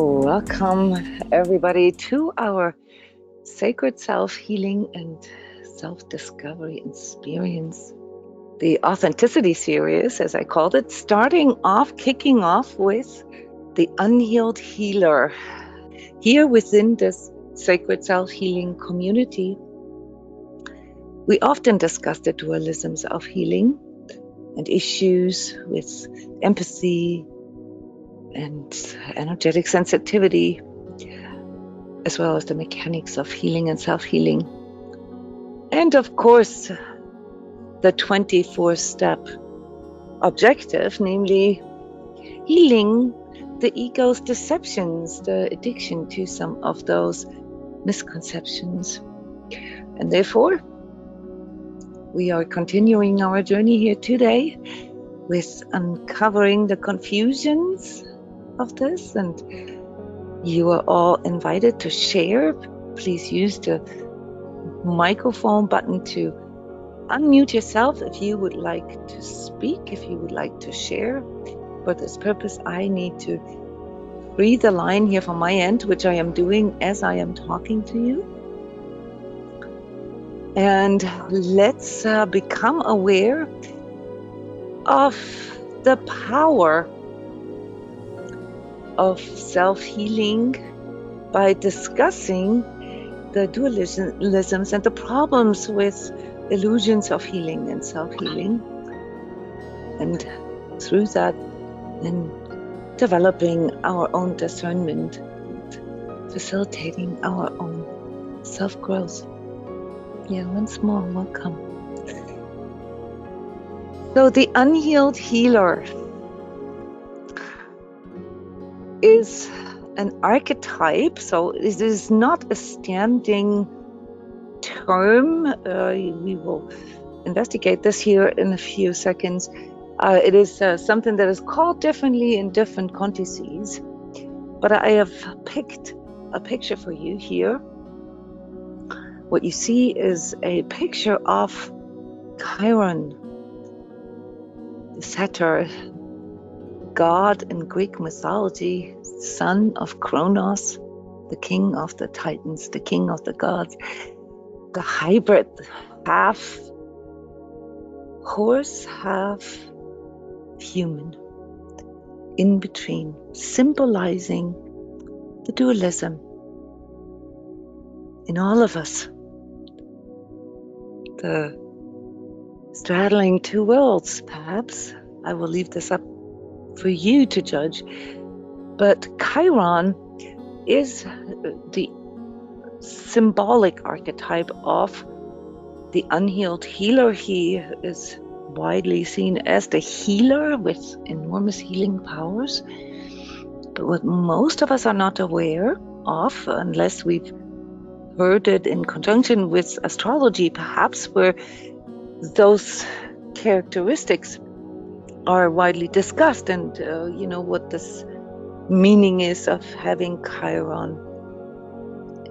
Welcome, everybody, to our Sacred Self-Healing and Self-Discovery Experience, the Authenticity Series, as I called it, kicking off with the Unhealed Healer. Here within this Sacred Self-Healing community, we often discuss the dualisms of healing and issues with empathy and energetic sensitivity, as well as the mechanics of healing and self-healing. And of course, the 24-step objective, namely healing the ego's deceptions, the addiction to some of those misconceptions. And therefore, we are continuing our journey here today with uncovering the confusions of this, and you are all invited to share. Please use the microphone button to unmute yourself if you would like to speak, if you would like to share. For this purpose, I need to read the line here from my end, which I am doing as I am talking to you. And let's become aware of the power of self-healing by discussing the dualisms and the problems with illusions of healing and self-healing, and through that then developing our own discernment and facilitating our own self-growth. Once more, welcome. So the Unhealed Healer is an archetype, so it is not a standing term. We will investigate this here in a few seconds. It is something that is called differently in different contexts, but I have picked a picture for you here. What you see is a picture of Chiron, the satyr, god in Greek mythology, son of Kronos, the king of the Titans, the king of the gods, the hybrid, half horse, half human, in between, symbolizing the dualism in all of us, the straddling two worlds, perhaps. I will leave this up for you to judge. But Chiron is the symbolic archetype of the unhealed healer. He is widely seen as the healer with enormous healing powers. But what most of us are not aware of, unless we've heard it in conjunction with astrology, perhaps, where those characteristics are widely discussed, and what this meaning is of having Chiron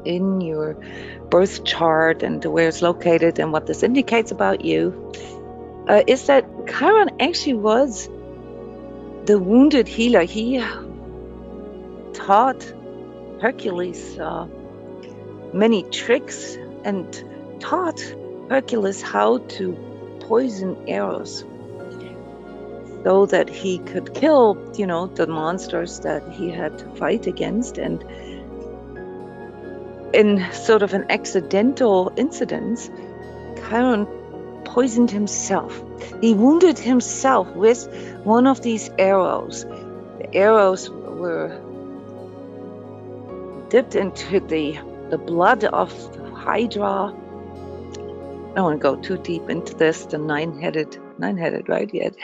in your birth chart and where it's located and what this indicates about you, is that Chiron actually was the wounded healer. He taught Hercules many tricks and taught Hercules how to poison arrows so that he could kill, the monsters that he had to fight against. And in sort of an accidental incident, Chiron poisoned himself. He wounded himself with one of these arrows. The arrows were dipped into the blood of Hydra. I don't want to go too deep into this, the nine-headed, right? Yet,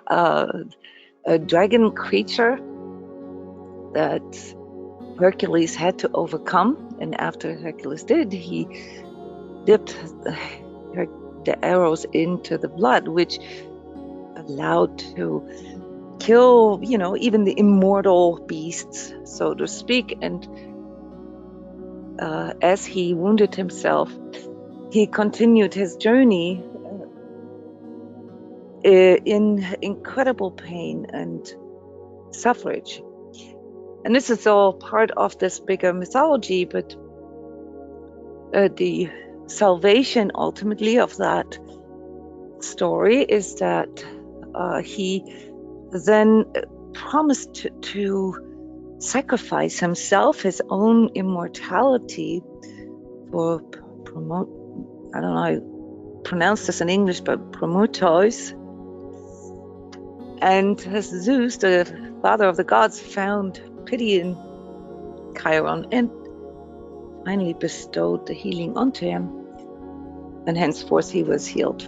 a dragon creature that Hercules had to overcome. And after Hercules did, he dipped the arrows into the blood, which allowed to kill, even the immortal beasts, so to speak. And as he wounded himself, he continued his journey in incredible pain and suffrage. And this is all part of this bigger mythology, but the salvation ultimately of that story is that he then promised to sacrifice himself, his own immortality, for I don't know how I pronounce this in English, but Prometheus. And Zeus, the father of the gods, found pity in Chiron and finally bestowed the healing onto him. And henceforth he was healed.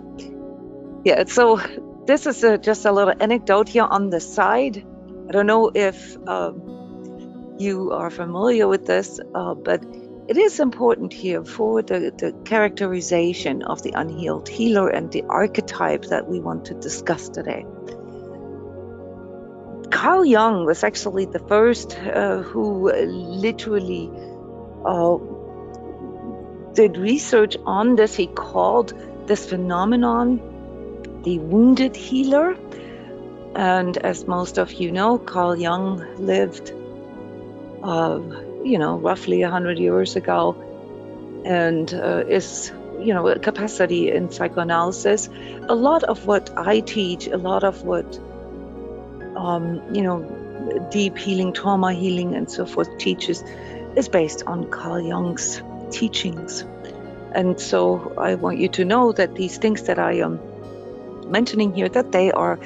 Yeah, so this is just a little anecdote here on the side. I don't know if you are familiar with this, but it is important here for the characterization of the unhealed healer and the archetype that we want to discuss today. Carl Jung was actually the first who literally did research on this. He called this phenomenon the wounded healer. And as most of you know, Carl Jung lived, roughly 100 years ago, and is, a capacity in psychoanalysis. A lot of what I teach, a lot of what, deep healing, trauma healing, and so forth teaches is based on Carl Jung's teachings. And so I want you to know that these things that I am mentioning here, that they are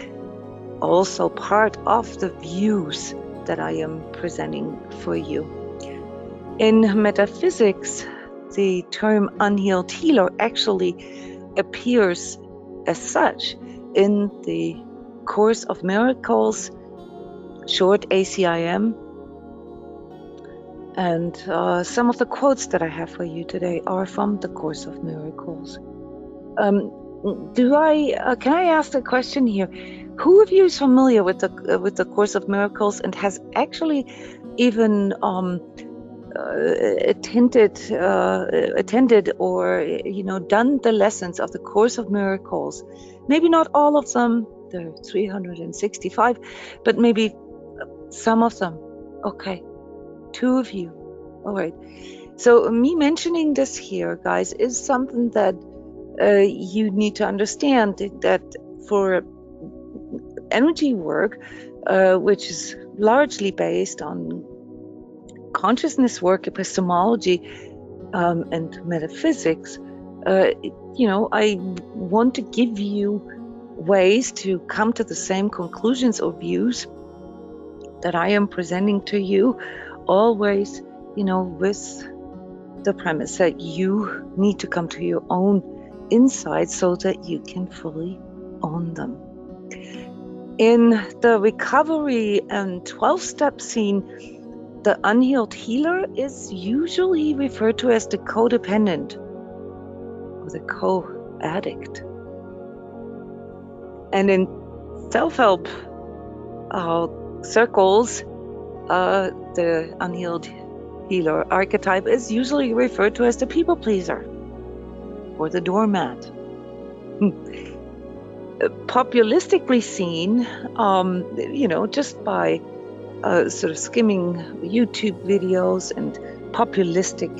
also part of the views that I am presenting for you. In metaphysics, the term unhealed healer actually appears as such in the Course of Miracles, short ACIM. And some of the quotes that I have for you today are from the Course of Miracles. Can I ask a question here? Who of you is familiar with the Course of Miracles and has actually even attended or done the lessons of the Course of Miracles? Maybe not all of them. There are 365, but maybe some of them. Okay, 2 of you. All right. So me mentioning this here, guys, is something that you need to understand, that for energy work, which is largely based on consciousness work, epistemology, and metaphysics, I want to give you ways to come to the same conclusions or views that I am presenting to you, always, with the premise that you need to come to your own insights so that you can fully own them. In the recovery and 12-step scene, the unhealed healer is usually referred to as the codependent or the co-addict. And in self-help circles, the unhealed healer archetype is usually referred to as the people pleaser or the doormat. Populistically seen, just by sort of skimming YouTube videos and populistic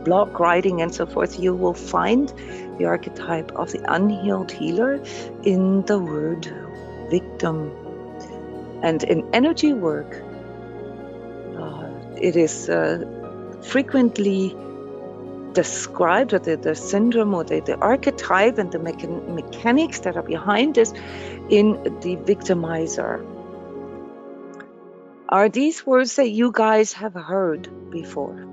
blog writing and so forth, you will find the archetype of the unhealed healer in the word victim. And in energy work, it is frequently described, or the syndrome or the archetype and the mechanics that are behind this, in the victimizer. Are these words that you guys have heard before?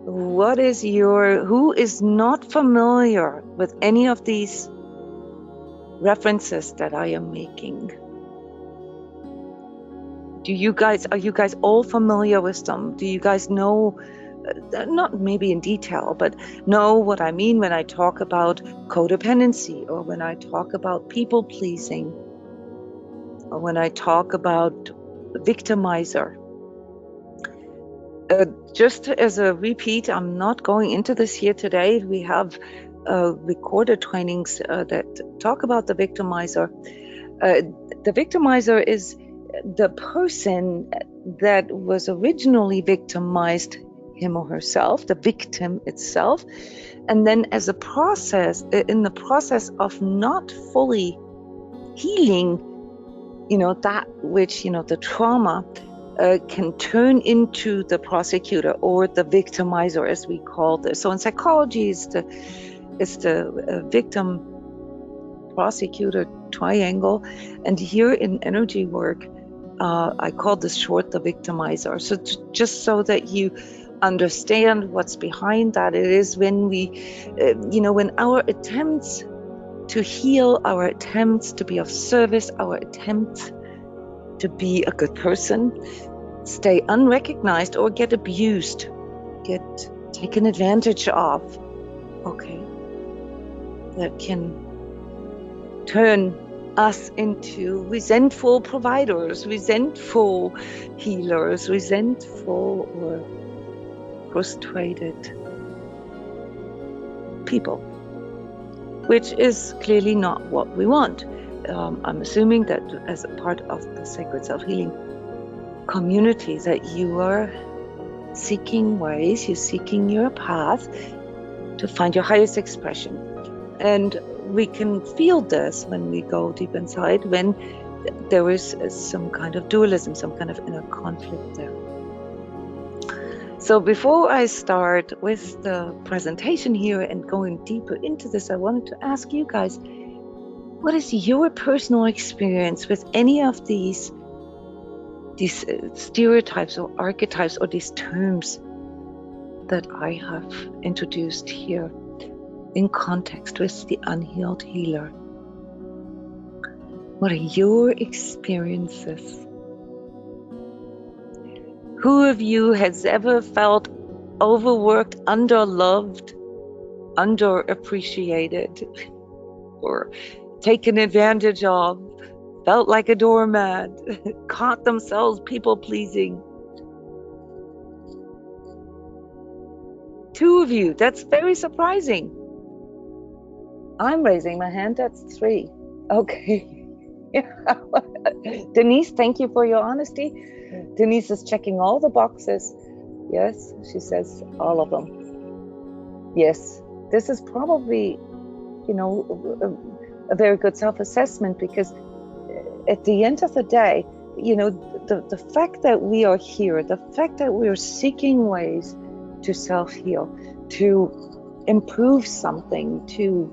Who is not familiar with any of these references that I am making? Are you guys all familiar with them? Do you guys know, not maybe in detail, but know what I mean when I talk about codependency, or when I talk about people pleasing, or when I talk about victimizer? Just as a repeat, I'm not going into this here today. We have recorded trainings that talk about the victimizer. The victimizer is the person that was originally victimized, him or herself, the victim itself, and then as a process, in the process of not fully healing, that which, the trauma can turn into the prosecutor or the victimizer, as we call this. So in psychology, it's the victim prosecutor triangle, and here in energy work, I call this short the victimizer. So just so that you understand what's behind that, it is when we, when our attempts to heal, our attempts to be of service, our attempts to be a good person stay unrecognized or get abused, get taken advantage of, okay, that can turn us into resentful providers, resentful healers, resentful or frustrated people, which is clearly not what we want. I'm assuming that as a part of the Sacred Self-Healing community that you are seeking ways, you're seeking your path to find your highest expression. And we can feel this when we go deep inside, when there is some kind of dualism, some kind of inner conflict there. So before I start with the presentation here and going deeper into this, I wanted to ask you guys, what is your personal experience with any of these stereotypes or archetypes or these terms that I have introduced here in context with the unhealed healer? What are your experiences? Who of you has ever felt overworked, underloved, underappreciated, or taken advantage of, felt like a doormat, caught themselves people-pleasing? 2 of you, that's very surprising. I'm raising my hand, that's 3. Okay. Denise, thank you for your honesty. Denise is checking all the boxes. Yes, she says all of them. Yes, this is probably, a very good self-assessment, because at the end of the day, the fact that we are here, the fact that we are seeking ways to self-heal, to improve something, to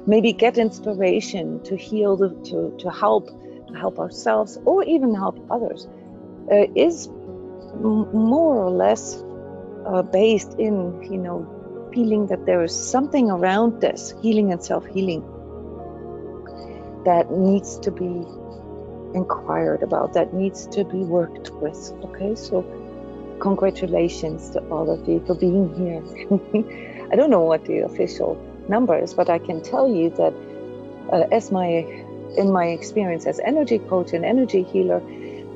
maybe get inspiration to heal, to help ourselves or even help others, is more or less based in feeling that there is something around this healing and self-healing that needs to be inquired about, that needs to be worked with. Okay, so congratulations to all of you for being here. I don't know what the official number is, but I can tell you that in my experience as energy coach and energy healer,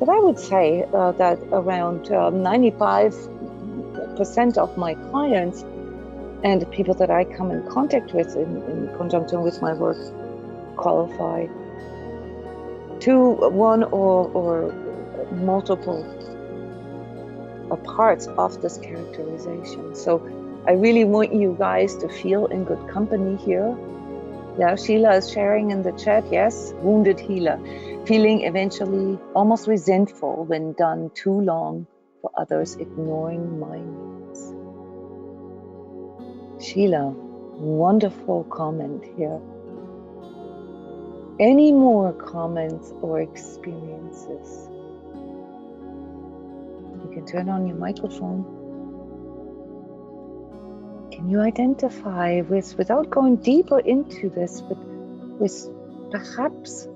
that I would say that around 95% of my clients and the people that I come in contact with in conjunction with my work qualify to one or multiple parts of this characterization. So I really want you guys to feel in good company here. Yeah, Sheila is sharing in the chat, yes, wounded healer, feeling eventually almost resentful when done too long for others, ignoring my needs. Sheila, wonderful comment here. Any more comments or experiences? You can turn on your microphone. Can you identify without going deeper into this, but with perhaps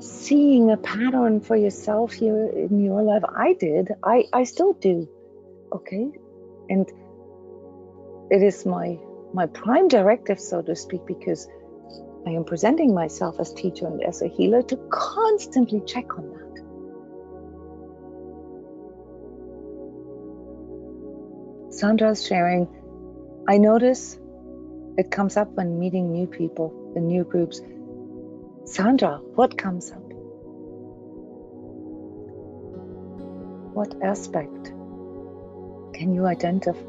seeing a pattern for yourself here in your life? I did. I still do. Okay, and it is my prime directive, so to speak, because I am presenting myself as teacher and as a healer, to constantly check on that. Sandra's sharing, I notice it comes up when meeting new people. in new groups. Sandra, what comes up? What aspect can you identify?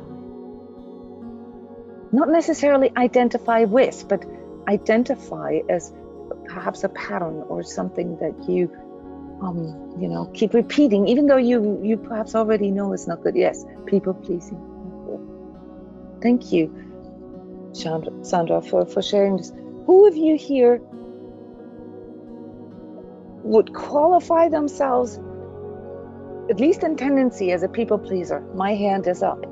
Not necessarily identify with, but identify as perhaps a pattern or something that you keep repeating, even though you perhaps already know it's not good. Yes, people pleasing. Thank you, Sandra, for sharing this. Who of you here would qualify themselves, at least in tendency, as a people pleaser? My hand is up.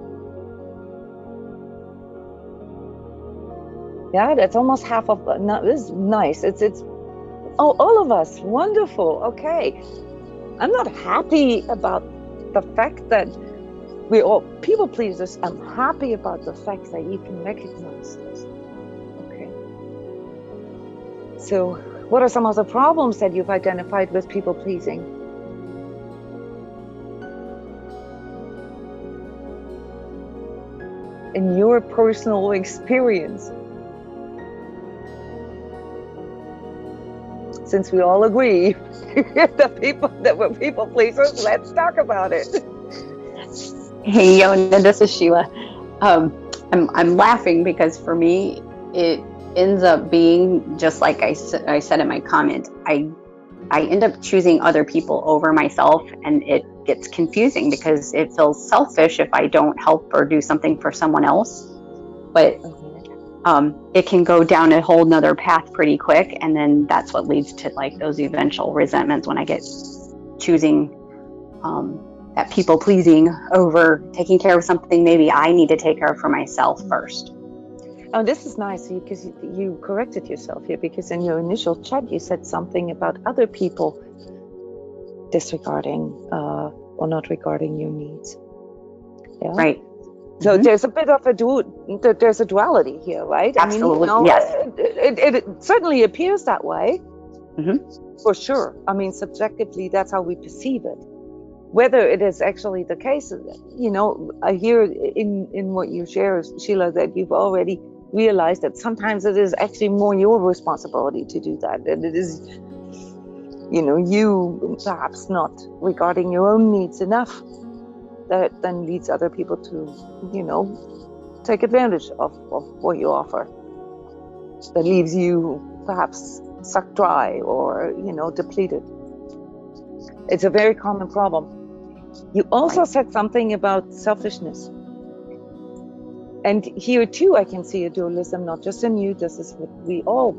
Yeah, that's almost half of. No, this is nice. It's all of us. Wonderful. Okay, I'm not happy about the fact that we're all people pleasers. I'm happy about the fact that you can recognize this. Okay. So, what are some of the problems that you've identified with people pleasing? In your personal experience? Since we all agree that we're people pleasers, let's talk about it. Hey, Jona, this is Sheila. I'm laughing because for me, it ends up being just like I said in my comment. I end up choosing other people over myself, and it gets confusing because it feels selfish if I don't help or do something for someone else. But it can go down a whole nother path pretty quick, and then that's what leads to like those eventual resentments when I get choosing that people pleasing over taking care of something maybe I need to take care of for myself first. Oh, this is nice because you corrected yourself here, because in your initial chat you said something about other people disregarding or not regarding your needs. Yeah. Right. So there's a bit of there's a duality here, right? Absolutely. I mean, Yes. It certainly appears that way. Mm-hmm. For sure. I mean, subjectively, that's how we perceive it. Whether it is actually the case, I hear in what you share, Sheila, that you've already realized that sometimes it is actually more your responsibility to do that. And it is, you perhaps not regarding your own needs enough that then leads other people to, take advantage of what you offer. That leaves you perhaps sucked dry or, depleted. It's a very common problem. You also said something about selfishness. And here too, I can see a dualism, not just in you. This is what we all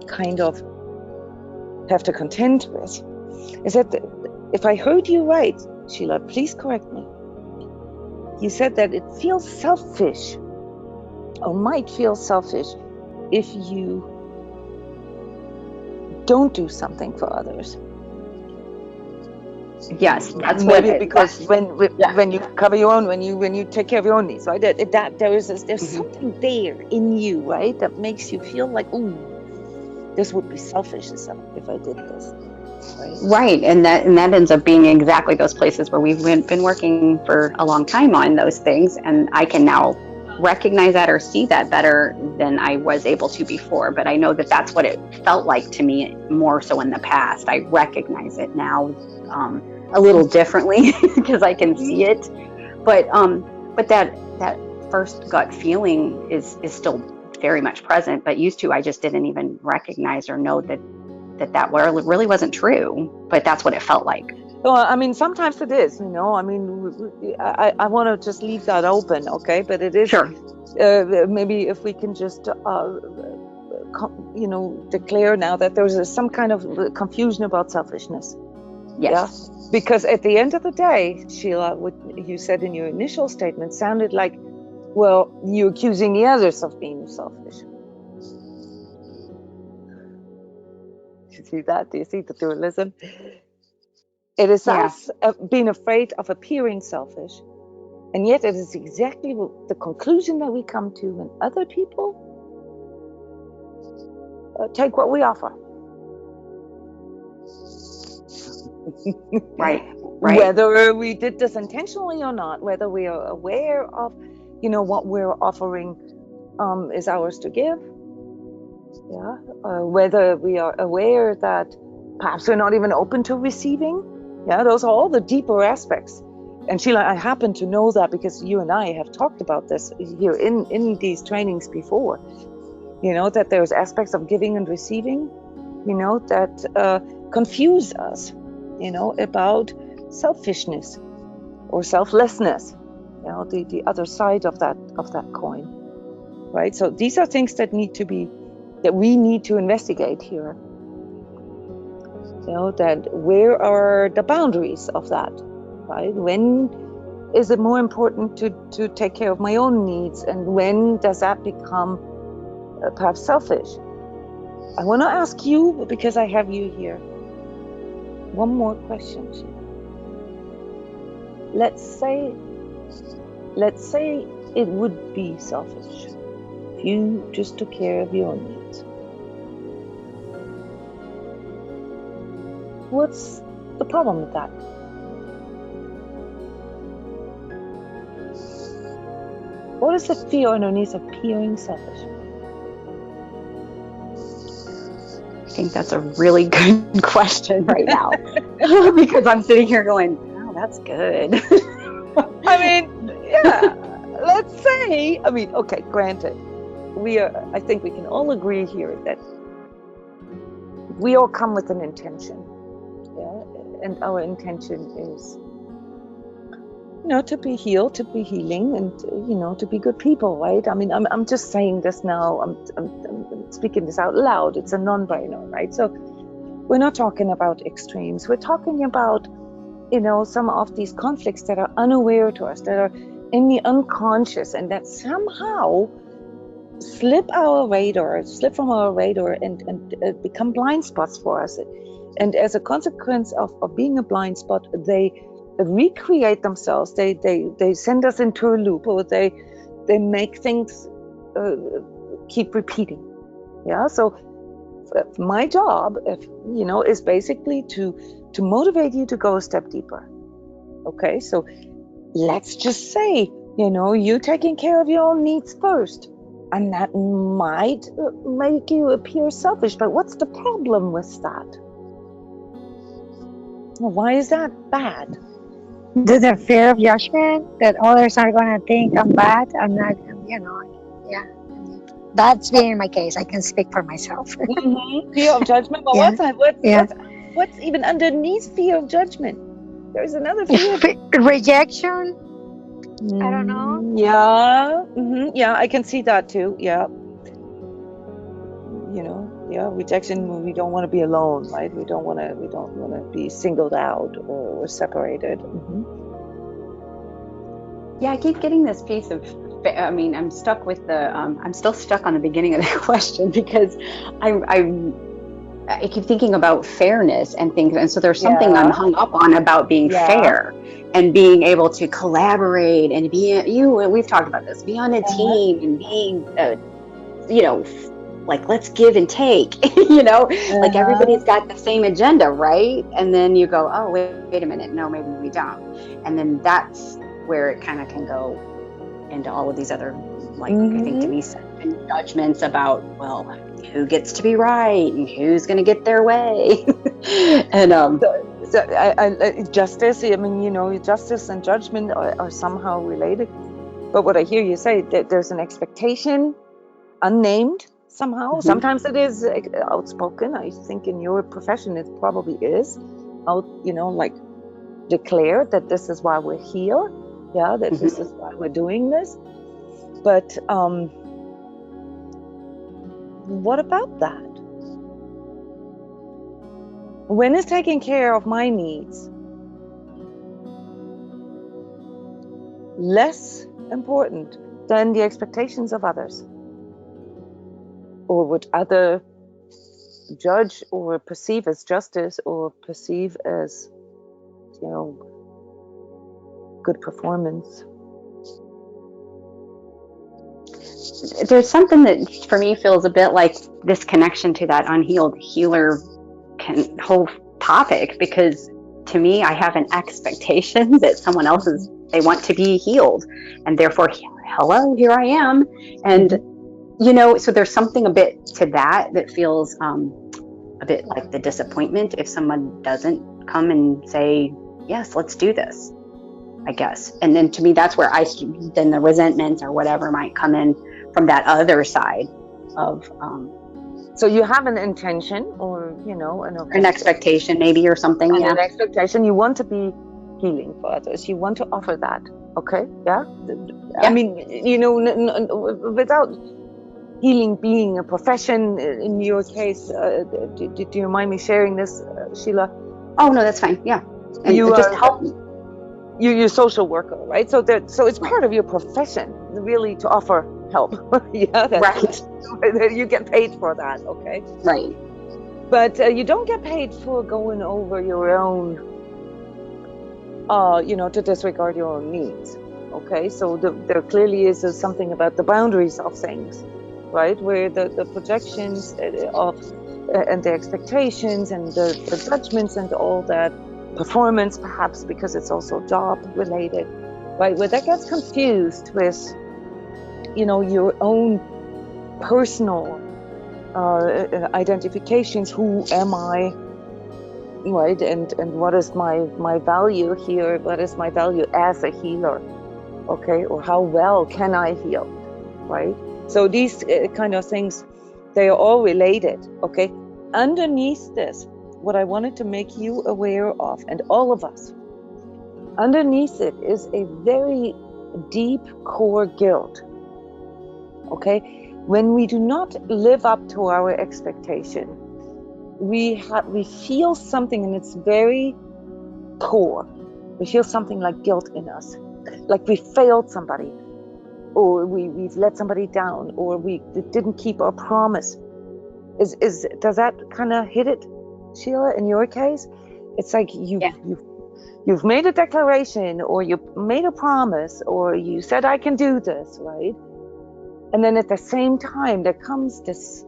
kind of have to contend with. Is that if I heard you right, Sheila, please correct me. You said that it feels selfish, or might feel selfish, if you don't do something for others. Yes, that's maybe because when you cover your own, when you take care of your own needs, right? There's something there in you, right, that makes you feel like, ooh, this would be selfish if I did this. Right, and that ends up being exactly those places where we've been working for a long time on those things, and I can now recognize that or see that better than I was able to before. But I know that that's what it felt like to me more so in the past. I recognize it now a little differently because I can see it. But that first gut feeling is still very much present. But used to, I just didn't even recognize or know that really wasn't true, but that's what it felt like. Well, I mean, sometimes it is, I mean, I want to just leave that open, okay? But it is, sure. Maybe if we can just, declare now that there's some kind of confusion about selfishness. Yes. Yeah? Because at the end of the day, Sheila, what you said in your initial statement sounded like, well, you're accusing the others of being selfish. You see that? Do you see the dualism? It is us being afraid of appearing selfish, and yet it is exactly the conclusion that we come to when other people take what we offer. Right. Whether we did this intentionally or not, whether we are aware of, what we're offering is ours to give, Yeah, whether we are aware that perhaps we're not even open to receiving. Yeah, those are all the deeper aspects. And Sheila, I happen to know that because you and I have talked about this here in these trainings before. That there's aspects of giving and receiving, that confuse us, about selfishness or selflessness, the other side of that coin, right? So these are things that we need to investigate here. That where are the boundaries of that, right? When is it more important to take care of my own needs, and when does that become perhaps selfish? I want to ask you, because I have you here, one more question, Sheila. Let's say it would be selfish if you just took care of your own needs. What's the problem with that? What is the fear underneath of appearing selfish? I think that's a really good question right now because I'm sitting here going, oh, that's good. I mean, yeah, let's say, okay, granted, I think we can all agree here that we all come with an intention, yeah, and our intention is, to be healed, to be healing, and to be good people, right? I'm just saying this now. I'm speaking this out loud. It's a non-brainer, right? So we're not talking about extremes. We're talking about, some of these conflicts that are unaware to us, that are in the unconscious, and that somehow slip from our radar and become blind spots for us. And as a consequence of being a blind spot, they recreate themselves. They send us into a loop, or they make things keep repeating. Yeah. So my job, is basically to motivate you to go a step deeper. Okay. So let's just say, you taking care of your own needs first, and that might make you appear selfish. But what's the problem with that? Why is that bad? The fear of judgment that others are going to think I'm bad. I'm not, yeah. That's been my case. I can speak for myself. Fear of judgment. But Yeah. what's even underneath fear of judgment? There's another fear. Rejection. I don't know. Yeah. Yeah, I can see that too. Yeah. Rejection. We don't want to be alone, right? We don't want to be singled out or separated. Yeah, I keep getting this piece of, I'm stuck with I'm still stuck on the beginning of the question because I keep thinking about fairness and things. And so there's something I'm hung up on about being fair and being able to collaborate and we've talked about this, be on a team and being, like, let's give and take, like everybody's got the same agenda, right? And then you go, oh, wait a minute. No, maybe we don't. And then that's where it kind of can go into all of these other, like, I think Denise said, judgments about, well, who gets to be right and who's going to get their way. And justice, justice and judgment are somehow related. But what I hear you say, that there's an expectation, unnamed somehow. Sometimes it is outspoken. I think in your profession it probably is like declared that this is why we're here. Yeah, that this is why we're doing this. But what about that? When is taking care of my needs less important than the expectations of others? Or would other judge or perceive as justice or perceive as, good performance? There's something that for me feels a bit like this connection to that unhealed healer whole topic, because to me, I have an expectation that someone else they want to be healed, and therefore, hello, here I am. And So there's something a bit to that feels a bit like the disappointment if someone doesn't come and say, yes, let's do this, I guess. And then to me, that's where then the resentment or whatever might come in from that other side of. So you have an intention, or an expectation maybe, or something. And yeah. an expectation. You want to be healing for others. You want to offer that. Okay. Yeah. I mean, without healing being a profession, in your case, do you mind me sharing this, Sheila? Oh no, that's fine. Yeah. And you just are help. You're a social worker, right? So it's part of your profession, really, to offer help. Yeah, that's right. You get paid for that, okay? Right. But you don't get paid for going over your own, to disregard your own needs, okay? So there clearly is something about the boundaries of things, right? Where the projections of and the expectations and the judgments and all that, performance perhaps, because it's also job related, right? Where that gets confused with, your own personal identifications. Who am I, right? And what is my value here? What is my value as a healer, okay? Or how well can I heal, right? So these kind of things, they are all related, okay? Underneath this, what I wanted to make you aware of, and all of us, underneath it is a very deep core guilt, okay? When we do not live up to our expectation, we feel something, and it's very core. We feel something like guilt in us, like we failed somebody, or we've let somebody down, or we didn't keep our promise. Does that kind of hit it, Sheila, in your case? It's like you've made a declaration, or you made a promise, or you said, I can do this, right? And then at the same time, there comes this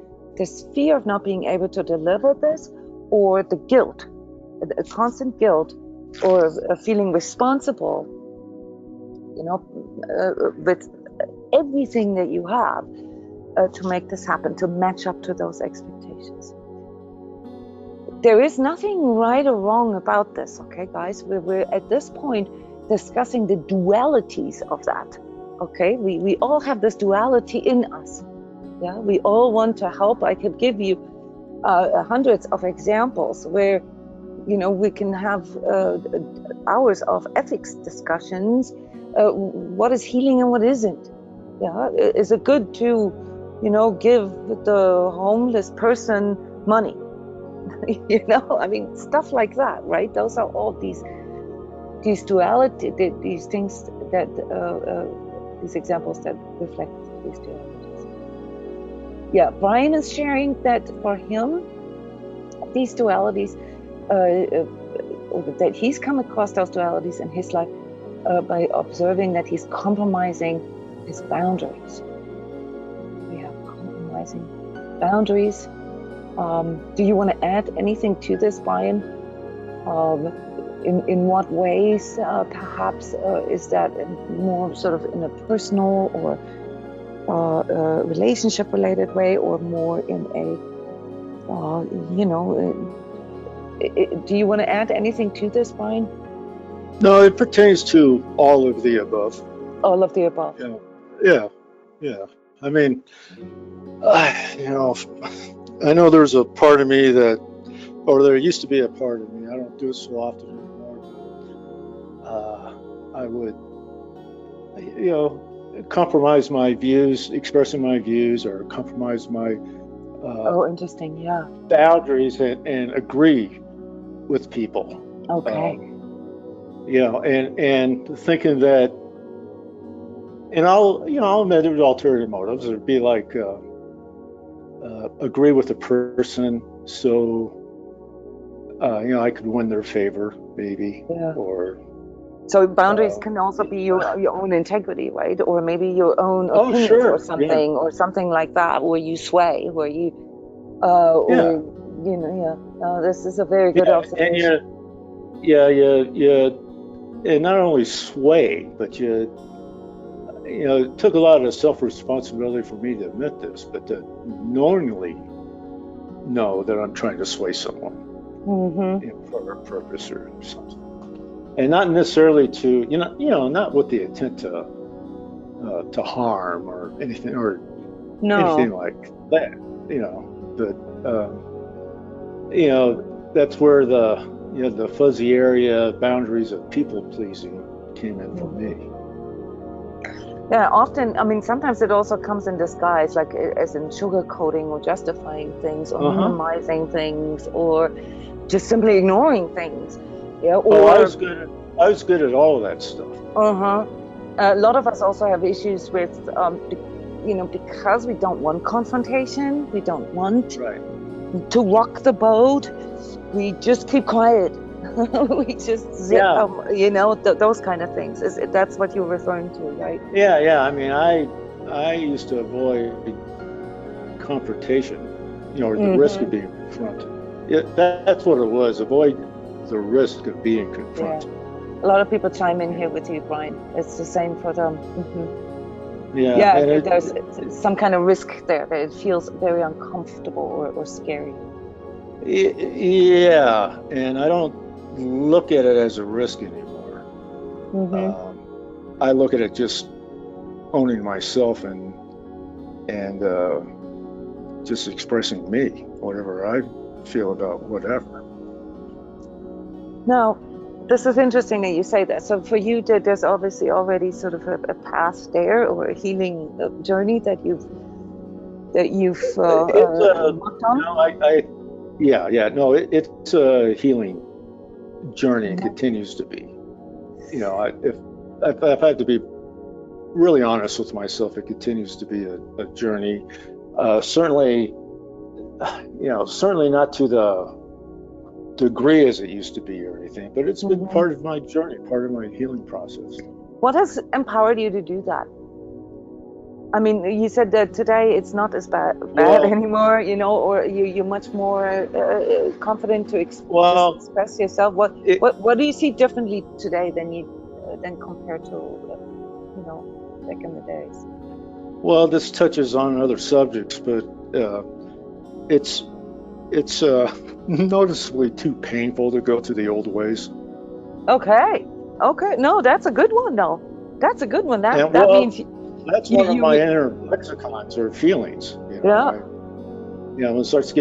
fear of not being able to deliver this, or the guilt, a constant guilt, or feeling responsible, with everything that you have to make this happen, to match up to those expectations. There is nothing right or wrong about this, okay, guys? We're at this point discussing the dualities of that, okay? We all have this duality in us, yeah? We all want to help. I could give you hundreds of examples where, we can have hours of ethics discussions. What is healing and what isn't? Yeah, is it good to, give the homeless person money? I mean, stuff like that, right? Those are all these duality, these things that these examples that reflect these dualities. Yeah, Brian is sharing that for him, these dualities, that he's come across those dualities in his life by observing that he's compromising his boundaries. Yeah, compromising boundaries. Do you want to add anything to this, Brian? In what ways, perhaps, is that more sort of in a personal or relationship-related way, or more in a, do you want to add anything to this, Brian? No, it pertains to all of the above. All of the above. Yeah. I mean, I know there's a part of me that, or there used to be a part of me, I don't do it so often anymore, but I would, compromise my views, expressing my views, or compromise my interesting, yeah, boundaries, and agree with people. Okay. And thinking that, and I'll admit it was ulterior motives. It'd be like agree with the person, so I could win their favor, maybe. Yeah. Or so boundaries can also be your own integrity, right? Or maybe your own opinions, sure. or something, or something like that, where you sway, where you, this is a very good observation. And you not only sway, but it took a lot of self-responsibility for me to admit this, but to knowingly know that I'm trying to sway someone for a purpose or something, and not necessarily to not with the intent to harm or anything anything like that, but that's where the fuzzy area boundaries of people pleasing came in for me. Yeah, often, I mean, sometimes it also comes in disguise, like as in sugarcoating or justifying things or minimizing things or just simply ignoring things. Yeah. Or I was good at all of that stuff. A lot of us also have issues with, because we don't want confrontation, we don't want to rock the boat, we just keep quiet. We just zip, those kind of things. That's what you're referring to, right? Yeah. I mean, I used to avoid confrontation, or the risk of being confronted. That's what it was. Avoid the risk of being confronted. Yeah. A lot of people chime in here with you, Brian. It's the same for them. Yeah. There's some kind of risk there. That it feels very uncomfortable or scary. Yeah, and I don't look at it as a risk anymore. I look at it just owning myself and just expressing me, whatever I feel about whatever. Now, this is interesting that you say that. So for you, there's obviously already sort of a path there, or a healing journey that you've worked on. It's a healing journey and continues to be. If I've had to be really honest with myself, it continues to be a journey. Certainly not to the degree as it used to be or anything, but it's been part of my journey, part of my healing process. What has empowered you to do that? I mean, you said that today it's not as bad anymore, or you're much more confident to express yourself. What do you see differently today than compared to back in the days? Well, this touches on other subjects, but it's noticeably too painful to go through the old ways. Okay. No, that's a good one, though. That's a good one. That means. That's one of my inner lexicons or feelings. When it starts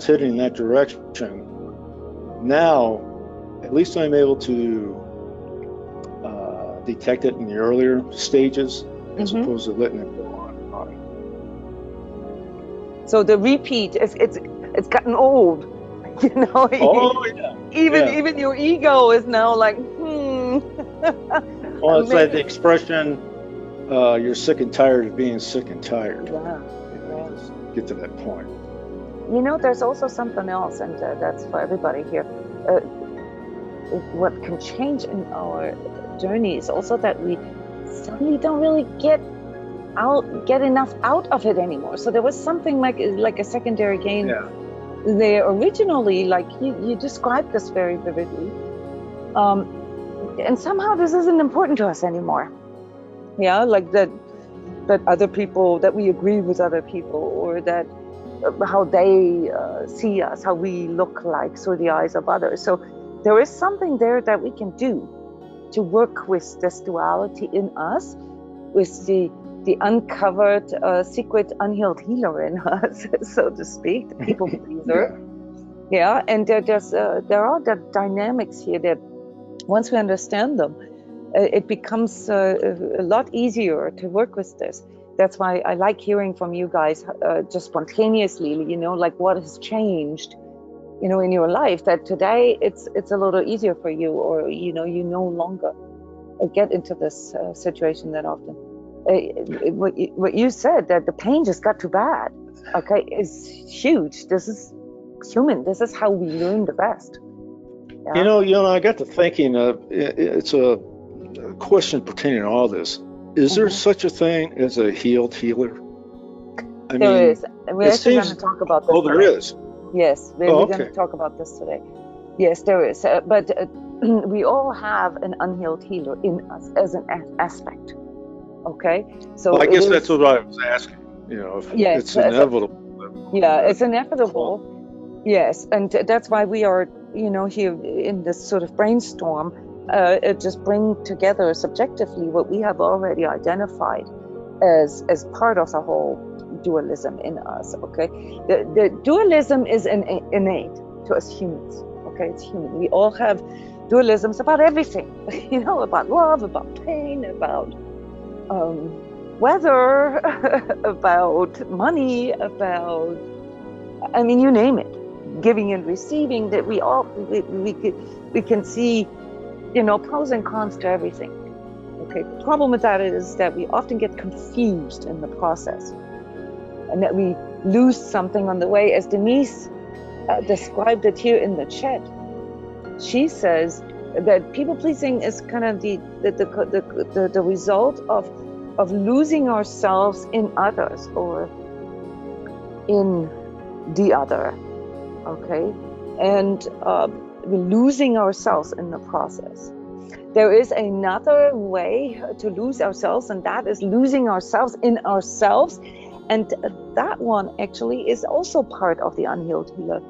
hitting that direction, now at least I'm able to detect it in the earlier stages as opposed to letting it go on and on. So the repeat it's gotten old, Even your ego is now like Well, it's like the expression, you're sick and tired of being sick and tired. Just get to that point. There's also something else, and that's for everybody here. What can change in our journey is also that we suddenly don't really get enough out of it anymore. So there was something like a secondary gain there originally, like you described this very vividly. And somehow this isn't important to us anymore. Like that other people, that we agree with other people, or that how they see us, how we look like through the eyes of others. So there is something there that we can do to work with this duality in us, with the uncovered secret unhealed healer in us, so to speak, the people pleaser. And there are the dynamics here that once we understand them, it becomes a lot easier to work with this. That's why I like hearing from you guys just spontaneously, like what has changed, in your life, that today it's a little easier for you, or, you no longer get into this situation that often. What you said, that the pain just got too bad, is huge. This is human. This is how we learn the best. I got to thinking, it's a question pertaining to all this. Is there such a thing as a healed healer? There is. We're actually going to talk about this. Oh, there is? Yes, we're going to talk about this today. Yes, there is. But we all have an unhealed healer in us as an aspect. Okay, so well, I guess that's what I was asking. If it's inevitable. It's inevitable. Yes, and that's why we are, here in this sort of brainstorm, just bring together subjectively what we have already identified as part of the whole dualism in us. Okay, the dualism is innate to us humans. Okay, it's human. We all have dualisms about everything. About love, about pain, about weather, about money, about, you name it, giving and receiving. That we can see, pros and cons to everything. Okay, the problem with that is that we often get confused in the process, and that we lose something on the way, as Denise described it here in the chat. She says that people pleasing is kind of the result of losing ourselves in others or in the other. Okay, and we're losing ourselves in the process. There is another way to lose ourselves, and that is losing ourselves in ourselves. And that one actually is also part of the unhealed healer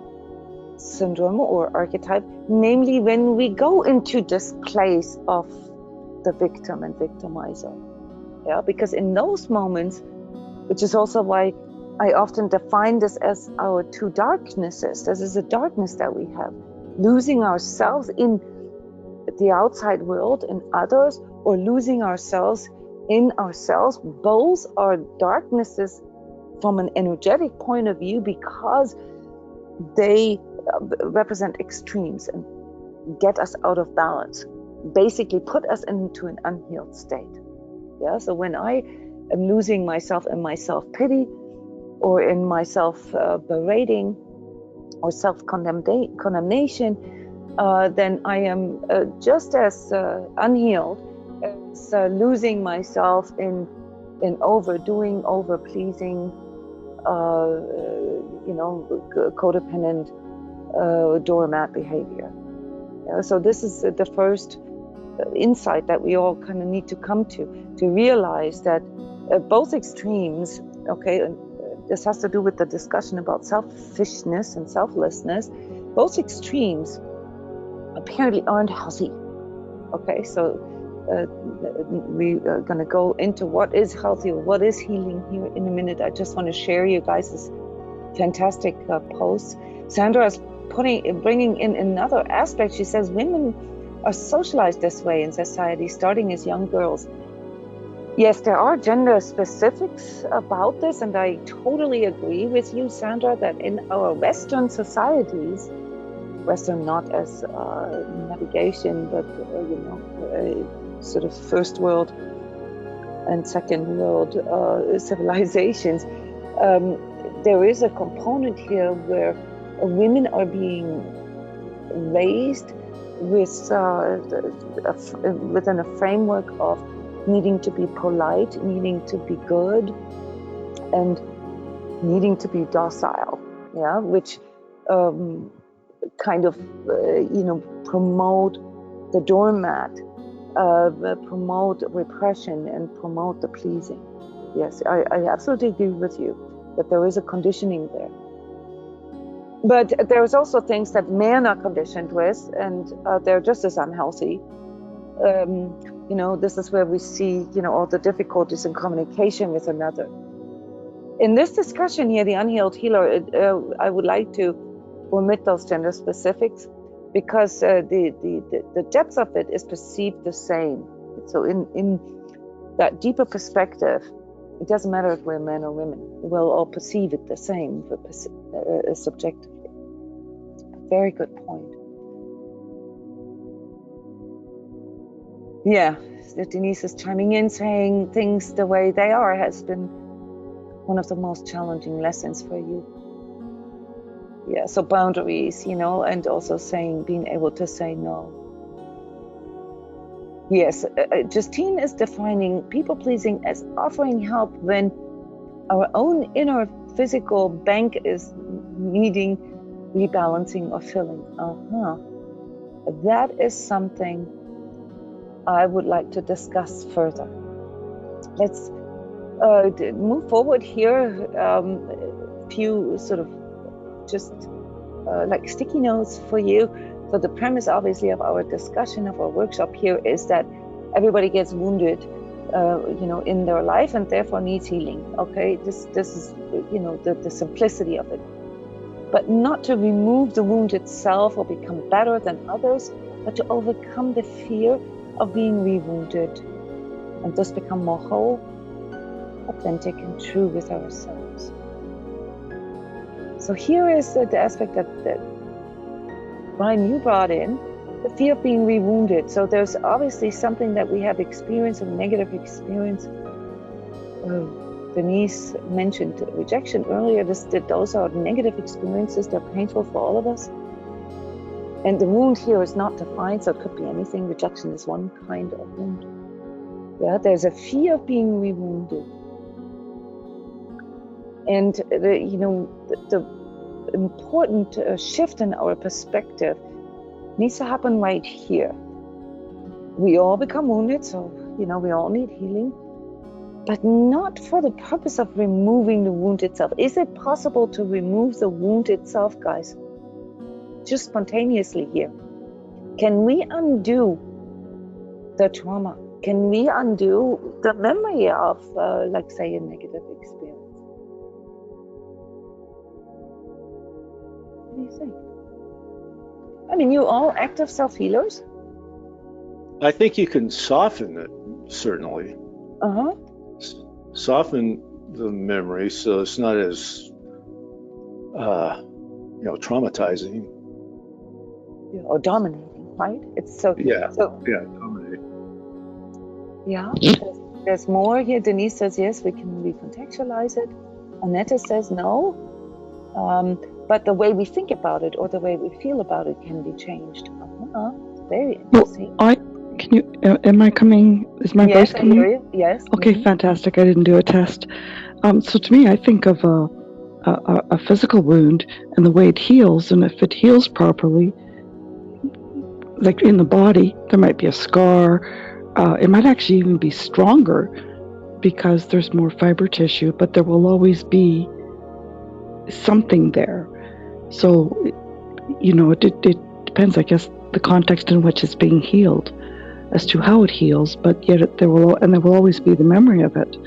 syndrome or archetype, namely when we go into this place of the victim and victimizer. Yeah, because in those moments, which is also why I often define this as our two darknesses. This is a darkness that we have, losing ourselves in the outside world, in others, or losing ourselves in ourselves. Both are darknesses from an energetic point of view, because they represent extremes and get us out of balance, basically put us into an unhealed state. Yeah, so when I am losing myself in my self-pity, or in my self-berating or self-condemnation, then I am just as unhealed as losing myself in overdoing, over-pleasing, codependent doormat behavior. Yeah, so this is the first insight that we all kind of need to come to realize that both extremes, okay, this has to do with the discussion about selfishness and selflessness. Both extremes apparently aren't healthy. Okay, so we are going to go into what is healthy or what is healing here in a minute. I just want to share you guys this fantastic post. Sandra is bringing in another aspect. She says women are socialized this way in society, starting as young girls. Yes, there are gender specifics about this, and I totally agree with you, Sandra, that in our Western societies, Western not as navigation, but sort of first world and second world civilizations, there is a component here where women are being raised within a framework of needing to be polite, needing to be good, and needing to be docile, yeah, which kind of, promote the doormat, promote repression, and promote the pleasing. Yes, I absolutely agree with you that there is a conditioning there. But there's also things that men are conditioned with, and they're just as unhealthy. This is where we see, all the difficulties in communication with another. In this discussion here, the unhealed healer, I would like to omit those gender specifics, because the depth of it is perceived the same. So in that deeper perspective, it doesn't matter if we're men or women. We'll all perceive it the same, subjectively. Very good point. Yeah, Denise is chiming in, saying things the way they are has been one of the most challenging lessons for you. Yeah, so boundaries, and also being able to say no. Yes, Justine is defining people-pleasing as offering help when our own inner physical bank is needing rebalancing or filling. that is something I would like to discuss further. Let's move forward here. A few sort of just like sticky notes for you. So the premise, obviously, of our discussion, of our workshop here is that everybody gets wounded, in their life, and therefore needs healing. Okay, this is, the simplicity of it. But not to remove the wound itself or become better than others, but to overcome the fear of being re-wounded, and thus become more whole, authentic, and true with ourselves. So here is the aspect that Brian, you brought in, the fear of being re-wounded. So there's obviously something that we have experienced, a negative experience. Denise mentioned rejection earlier. Those are negative experiences. They're painful for all of us. And the wound here is not defined, so it could be anything. Rejection is one kind of wound. Yeah, there's a fear of being re-wounded. And the important shift in our perspective needs to happen right here. We all become wounded, so we all need healing, but not for the purpose of removing the wound itself. Is it possible to remove the wound itself, guys? Just spontaneously here. Can we undo the trauma? Can we undo the memory of, like, say, a negative experience? What do you think? I mean, you all active self-healers? I think you can soften it, certainly. Soften the memory so it's not as, traumatizing. Or dominating, right? It's so... dominating. Yeah, there's more here. Denise says, yes, we can recontextualize it. Annette says, no. But the way we think about it or the way we feel about it can be changed. Very interesting. Well, am I coming? Is my voice coming? Yes, I hear you. Yes. Okay, fantastic. I didn't do a test. So to me, I think of a physical wound and the way it heals, and if it heals properly, like in the body, there might be a scar. It might actually even be stronger because there's more fiber tissue, but there will always be something there. So, it depends, I guess, the context in which it's being healed as to how it heals, but yet there will always be the memory of it.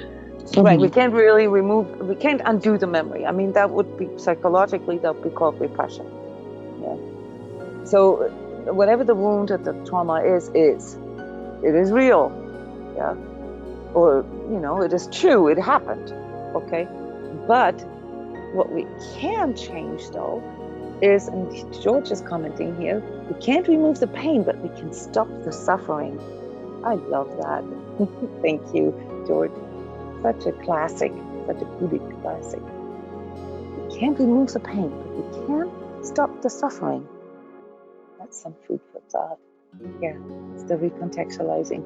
Right, we can't really we can't undo the memory. I mean, that would be psychologically, that would be called repression. Yeah. So whatever the wound or the trauma is. It is real. Yeah. Or, it is true, it happened. Okay. But what we can change, though, is, and George is commenting here, we can't remove the pain, but we can stop the suffering. I love that. Thank you, George. Such a classic, such a good classic. We can't remove the pain, but we can stop the suffering. That's some food for thought. Yeah, it's the recontextualizing.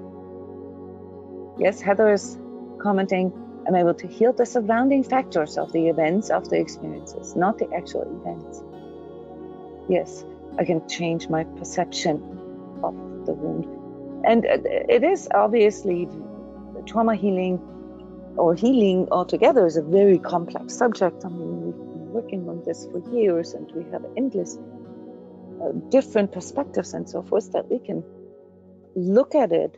Yes, Heather is commenting, I'm able to heal the surrounding factors of the events, of the experiences, not the actual events. Yes, I can change my perception of the wound. And it is obviously, trauma healing or healing altogether is a very complex subject. I mean, we've been working on this for years, and we have endless different perspectives and so forth that we can look at it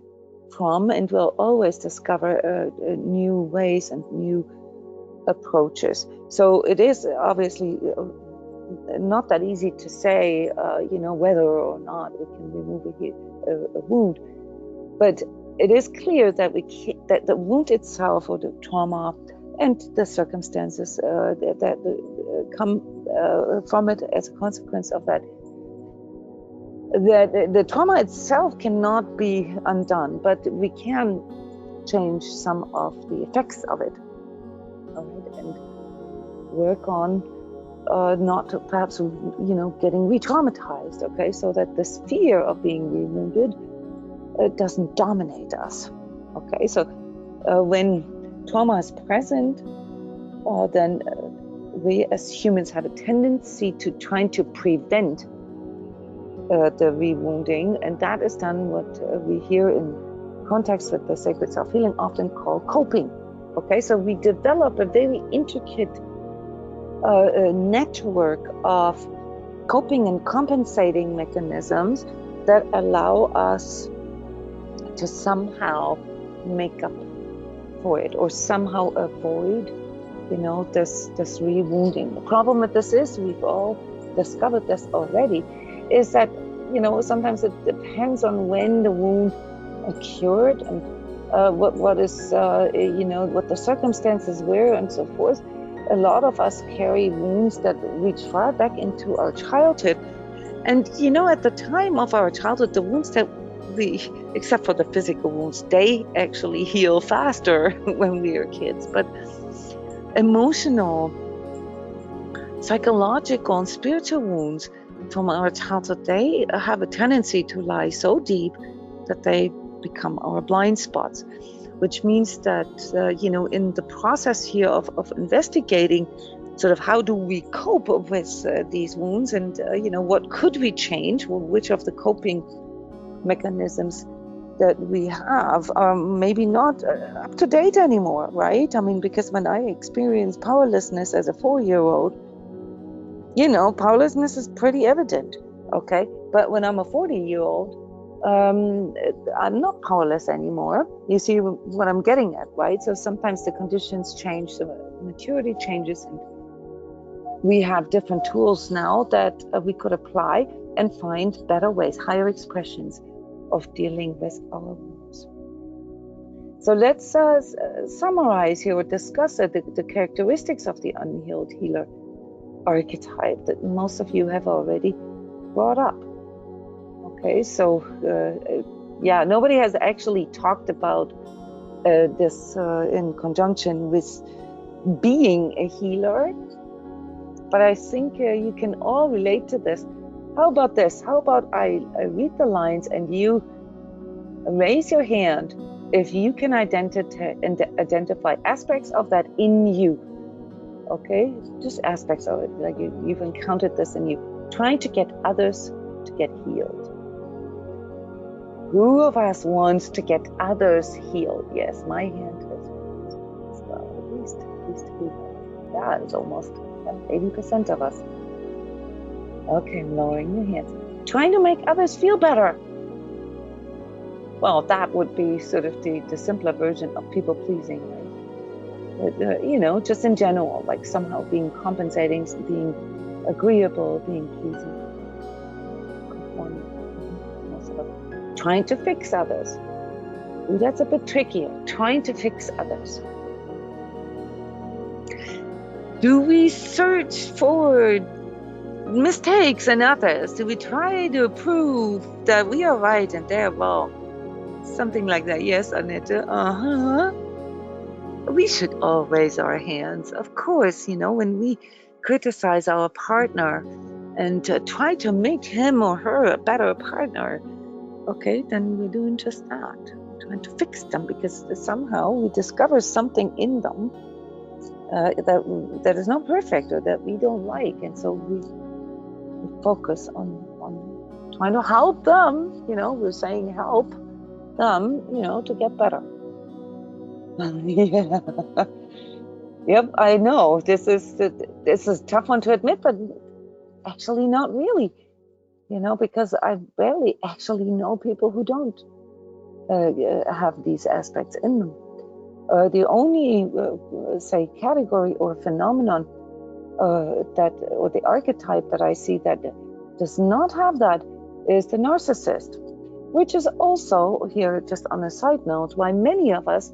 from, and we'll always discover new ways and new approaches. So it is obviously not that easy to say, whether or not we can remove a wound, but it is clear that that the wound itself, or the trauma and the circumstances that come from it as a consequence of that, the trauma itself cannot be undone, but we can change some of the effects of it, all right, and work on not to perhaps, getting re-traumatized, okay, so that this fear of being re-wounded doesn't dominate us, okay. So when trauma is present, then we as humans have a tendency to trying to prevent the rewounding, and that is done what we hear in context with the sacred self-healing often called coping. Okay, so we develop a very intricate network of coping and compensating mechanisms that allow us to somehow make up for it or somehow avoid, this rewounding. The problem with this is, we've all discovered this already, is that, sometimes it depends on when the wound occurred and what is, what the circumstances were and so forth. A lot of us carry wounds that reach far back into our childhood. And, at the time of our childhood, the wounds that except for the physical wounds, they actually heal faster when we are kids. But emotional, psychological, and spiritual wounds from our childhood, they have a tendency to lie so deep that they become our blind spots, which means that, in the process here of investigating sort of how do we cope with these wounds and, what could we change, which of the coping mechanisms that we have are maybe not up to date anymore, right? I mean, because when I experienced powerlessness as a 4-year-old, powerlessness is pretty evident, okay? But when I'm a 40-year-old, I'm not powerless anymore. You see what I'm getting at, right? So sometimes the conditions change, so maturity changes, and we have different tools now that we could apply and find better ways, higher expressions of dealing with our wounds. So let's summarize here or discuss the characteristics of the unhealed healer archetype that most of you have already brought up. Okay, so nobody has actually talked about this in conjunction with being a healer, but I think you can all relate to this. How about this? How about I read the lines and you raise your hand if you can identify aspects of that in you. Okay, just aspects of it, like you've encountered this in you, trying to get others to get healed. Who of us wants to get others healed? Yes, my hand is well, at least yeah, it's almost 80% of us. Okay, I'm lowering your hands. Trying to make others feel better. Well, that would be sort of the simpler version of people pleasing, right? But, just in general, like somehow being compensating, being agreeable, being pleasing. Trying to fix others. Ooh, that's a bit trickier. Trying to fix others. Do we search for mistakes in others? Do we try to prove that we are right and they're wrong? Something like that. Yes, Annette. We should all raise our hands. Of course, when we criticize our partner and try to make him or her a better partner, okay, then we're doing just that. We're trying to fix them because somehow we discover something in them that is not perfect or that we don't like, and so we focus on trying to help them. We're saying help them, to get better. Yeah. Yep, I know this is a tough one to admit, but actually not really. Because I barely actually know people who don't have these aspects in them. The only, say, category or phenomenon or the archetype that I see that does not have that is the narcissist, which is also, here just on a side note, why many of us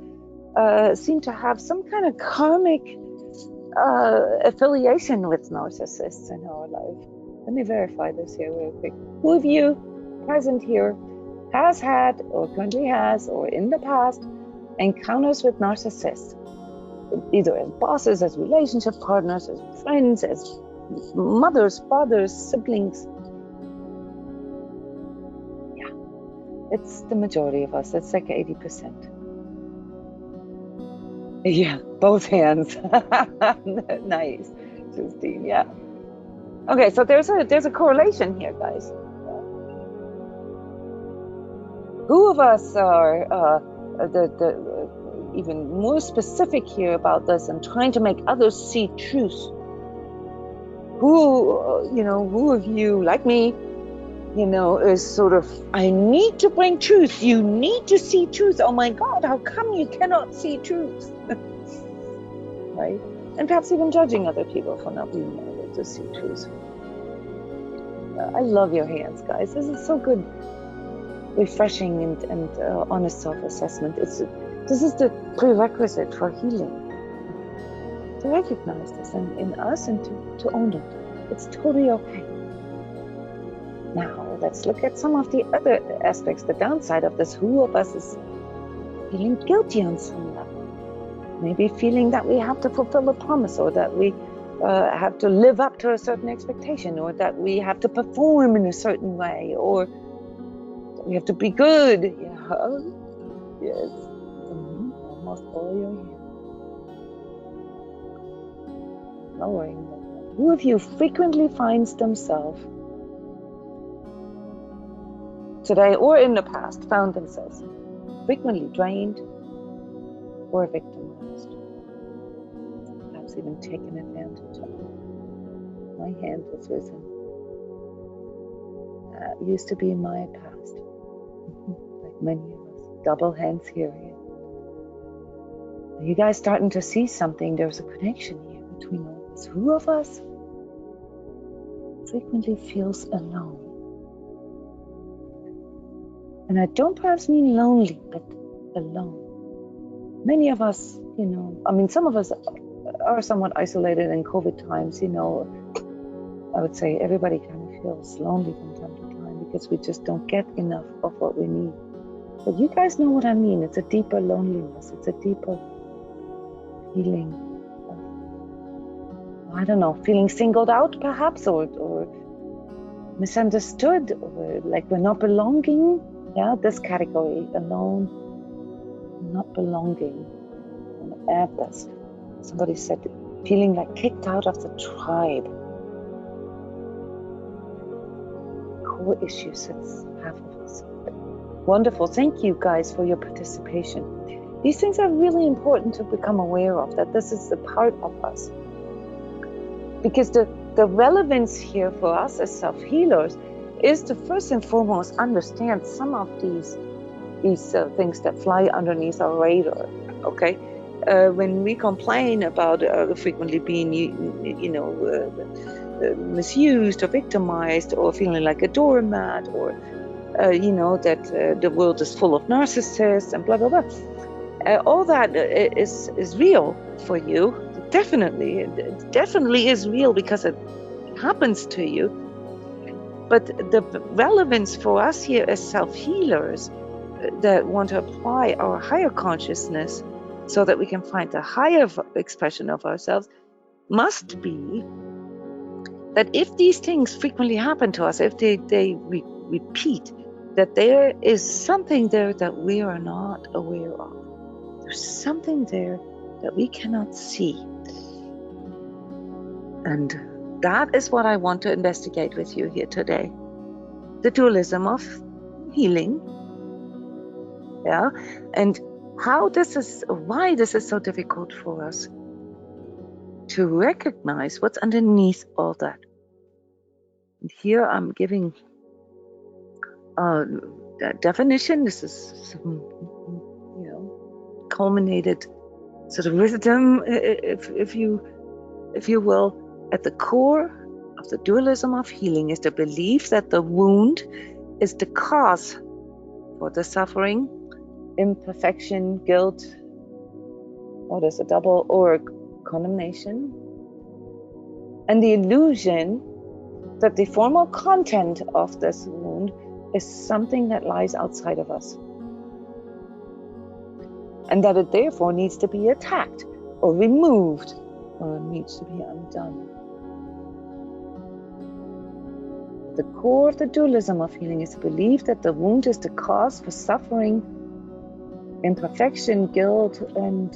seem to have some kind of karmic affiliation with narcissists in our life. Let me verify this here real quick. Who of you present here has had or currently has or in the past encounters with narcissists? Either as bosses, as relationship partners, as friends, as mothers, fathers, siblings. Yeah, it's the majority of us. It's like 80%. Yeah, both hands. Nice, Justine. Yeah. Okay, so there's a correlation here, guys. Who of us are even more specific here about this and trying to make others see truth? Who of you, like me, is sort of, I need to bring truth. You need to see truth. Oh my God, how come you cannot see truth? Right? And perhaps even judging other people for not being able to see truth. I love your hands, guys. This is so good, refreshing and honest self-assessment. This is the prerequisite for healing. To recognize this in us and to own it. It's totally okay. Now, let's look at some of the other aspects, the downside of this. Who of us is feeling guilty on some level? Maybe feeling that we have to fulfill a promise, or that we have to live up to a certain expectation, or that we have to perform in a certain way, or that we have to be good. Yeah. Yes. Almost all your hands. Lowering them. Who of you frequently finds themselves today or in the past found themselves frequently drained or victimized, perhaps even taken advantage of? My hand has risen. That used to be my past, like many of us. Double hands here. Are you guys starting to see something? There's a connection here between all of us. Who of us frequently feels alone? And I don't perhaps mean lonely, but alone. Many of us, some of us are somewhat isolated in COVID times, I would say everybody kind of feels lonely from time to time because we just don't get enough of what we need. But you guys know what I mean. It's a deeper loneliness. It's a deeper feeling of, I don't know, feeling singled out perhaps, or misunderstood, or like we're not belonging. Yeah, this category, alone, not belonging. I'm gonna add this. Somebody said feeling like kicked out of the tribe. Core issues, it's half of us. Wonderful. Thank you guys for your participation. These things are really important to become aware of, that this is a part of us. Because the relevance here for us as self-healers is to first and foremost understand some of these things that fly underneath our radar, okay? When we complain about frequently being, misused or victimized, or feeling like a doormat, or, that the world is full of narcissists and blah, blah, blah. All that is real for you. It definitely is real because it happens to you. But the relevance for us here as self-healers that want to apply our higher consciousness so that we can find the higher expression of ourselves must be that if these things frequently happen to us, if they repeat, that there is something there that we are not aware of. There's something there that we cannot see. And that is what I want to investigate with you here today. The dualism of healing. Yeah. And why this is so difficult for us to recognize what's underneath all that. And here I'm giving a definition. This is culminated sort of wisdom, if you will. At the core of the dualism of healing is the belief that the wound is the cause for the suffering, imperfection, guilt, or there's a double or condemnation, and the illusion that the formal content of this wound is something that lies outside of us, and that it therefore needs to be attacked or removed, or needs to be undone. The core of the dualism of healing is the belief that the wound is the cause for suffering, imperfection, guilt, and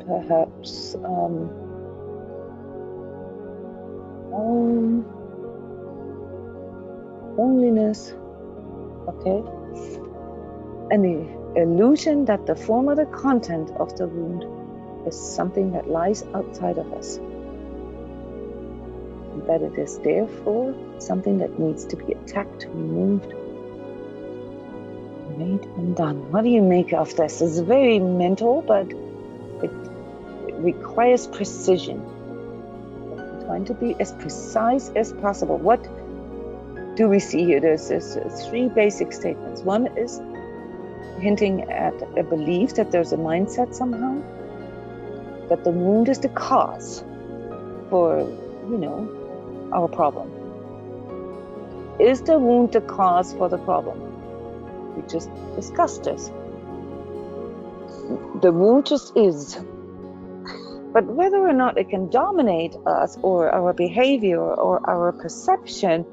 perhaps loneliness, okay? And the illusion that the form or the content of the wound is something that lies outside of us. And that it is therefore something that needs to be attacked, removed, made undone. What do you make of this? It's very mental, but it requires precision. I'm trying to be as precise as possible. What do we see here? There's three basic statements. One is hinting at a belief that there's a mindset somehow, that the wound is the cause for, our problem. Is the wound the cause for the problem? We just discussed this. The wound just is. But whether or not it can dominate us or our behavior or our perception,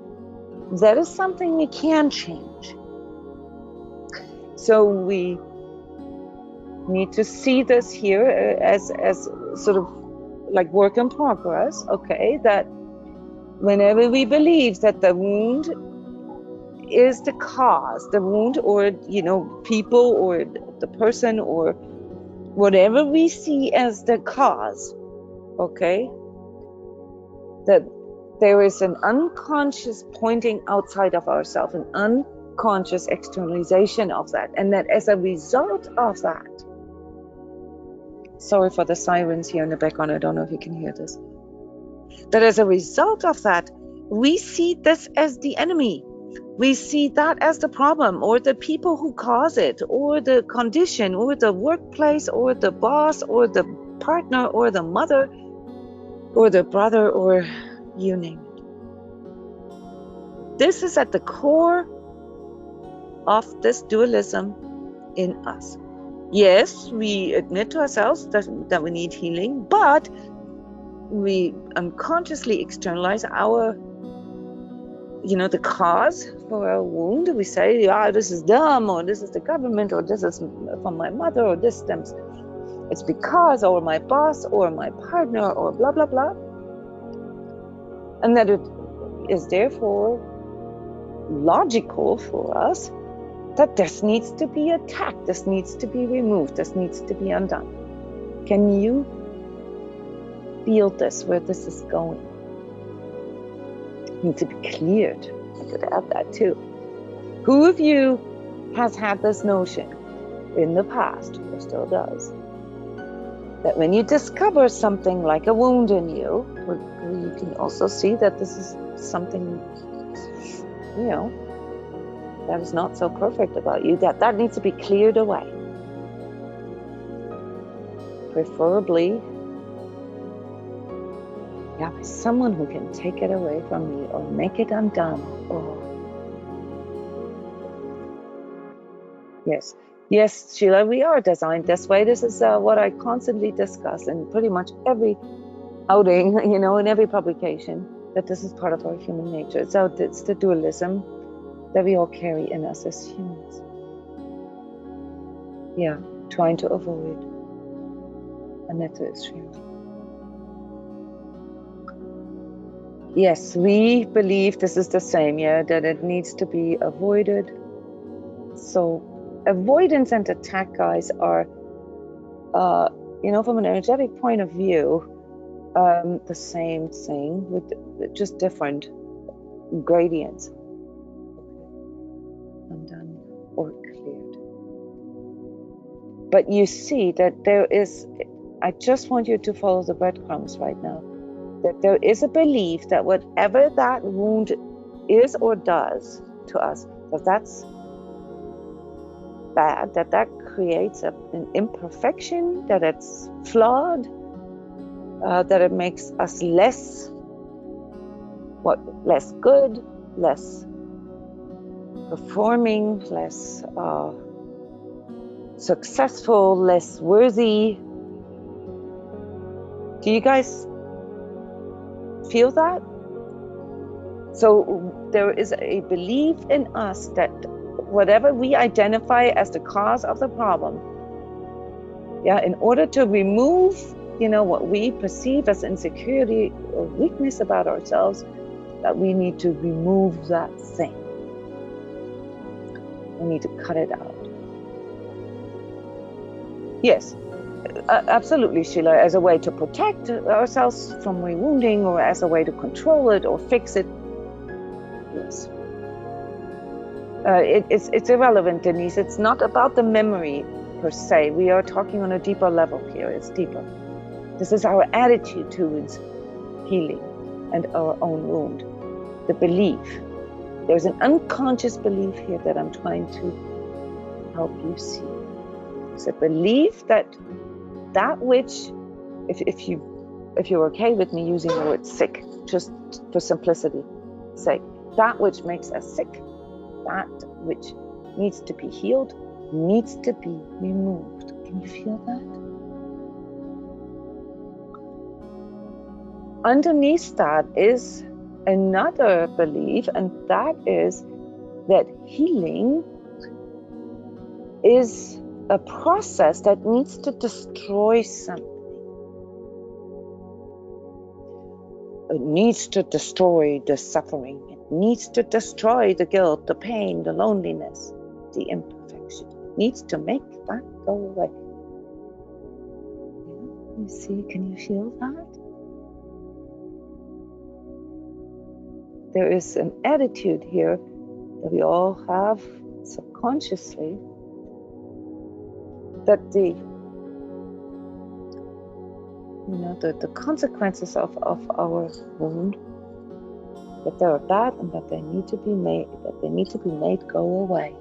that is something we can change. So we need to see this here as sort of like work in progress, okay? That whenever we believe that the wound is the cause, the wound or, people or the person or whatever we see as the cause, okay? That there is an unconscious pointing outside of ourselves, an unconscious externalization of that. And that as a result of that, sorry for the sirens here in the background, I don't know if you can hear this. That as a result of that, we see this as the enemy. We see that as the problem, or the people who cause it, or the condition, or the workplace, or the boss, or the partner, or the mother, or the brother, or you name it. This is at the core of this dualism in us. Yes, we admit to ourselves that we need healing, but we unconsciously externalize our, the cause for our wound. We say, this is them, or this is the government, or this is from my mother, or this stems, it's because, or my boss, or my partner, or blah, blah, blah. And that it is therefore logical for us that this needs to be attacked, this needs to be removed, this needs to be undone. Can you feel this, where this is going? It needs to be cleared. I could add that too. Who of you has had this notion in the past, or still does, that when you discover something like a wound in you, you can also see that this is something, that is not so perfect about you, that needs to be cleared away. Preferably, by someone who can take it away from you, or make it undone, or... Yes, Sheila, we are designed this way. This is what I constantly discuss in pretty much every outing, in every publication, that this is part of our human nature. So it's the dualism that we all carry in us as humans. Trying to avoid. Annette is sharing. Yes, we believe this is the same, that it needs to be avoided. So avoidance and attack, guys, are, from an energetic point of view, the same thing with just different gradients. Undone or cleared. But you see that there is, I just want you to follow the breadcrumbs right now, that there is a belief that whatever that wound is or does to us, that's bad, that creates an imperfection, that it's flawed, that it makes us less good, less performing, less successful, less worthy. Do you guys feel that? So there is a belief in us that whatever we identify as the cause of the problem, in order to remove, what we perceive as insecurity or weakness about ourselves, that we need to remove that thing. We need to cut it out. Yes, absolutely, Sheila, as a way to protect ourselves from rewounding or as a way to control it or fix it. Yes. It's irrelevant, Denise. It's not about the memory per se. We are talking on a deeper level here. It's deeper. This is our attitude towards healing and our own wound. The belief. There's an unconscious belief here that I'm trying to help you see. It's a belief that which, if you're okay with me using the word sick, just for simplicity's sake, that which makes us sick, that which needs to be healed, needs to be removed. Can you feel that? Underneath that is another belief, and that is that healing is a process that needs to destroy something. It needs to destroy the suffering. It needs to destroy the guilt, the pain, the loneliness, the imperfection. It needs to make that go away. You see, can you feel that? There is an attitude here that we all have subconsciously that the consequences of our wound, that they are bad and that they need to be made go away.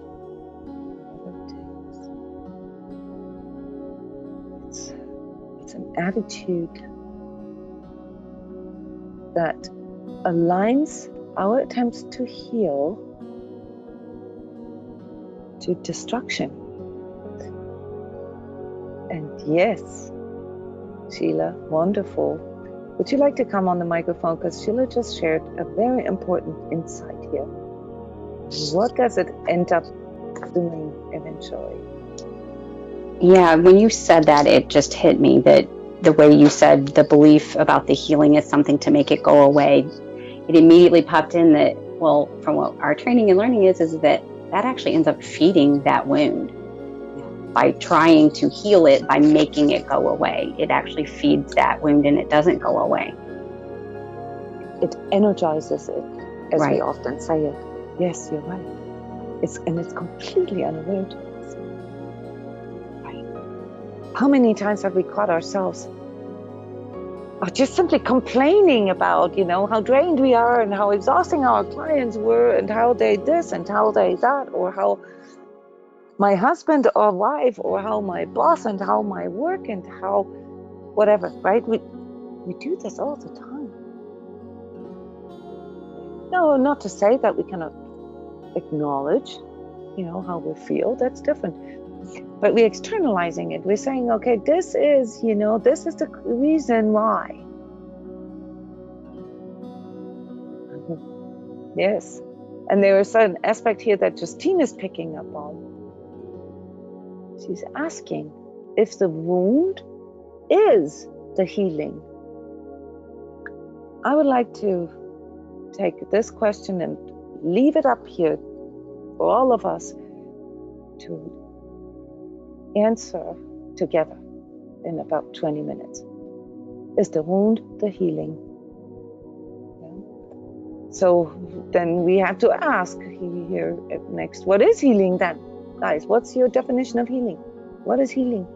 It's an attitude that aligns our attempts to heal to destruction. And yes, Sheila, wonderful. Would you like to come on the microphone? Because Sheila just shared a very important insight here. What does it end up doing eventually? Yeah, when you said that, it just hit me that the way you said the belief about the healing is something to make it go away. It immediately popped in that, well, from what our training and learning is that actually ends up feeding that wound. By trying to heal it, by making it go away, it actually feeds that wound and it doesn't go away. It energizes it, as right. we often say it. Yes, you're right. It's completely unaware to us. Right. How many times have we caught ourselves just simply complaining about, how drained we are and how exhausting our clients were and how they this and how they that, or how my husband or wife, or how my boss and how my work and how whatever, right? We do this all the time. No, not to say that we cannot acknowledge, how we feel. That's different. But we're externalizing it. We're saying, okay, this is the reason why. Yes. And there is an aspect here that Justine is picking up on. She's asking if the wound is the healing. I would like to take this question and leave it up here for all of us to answer together in about 20 minutes. Is the wound the healing? Yeah. So then we have to ask here next, what is healing then? Guys, what's your definition of healing? What is healing?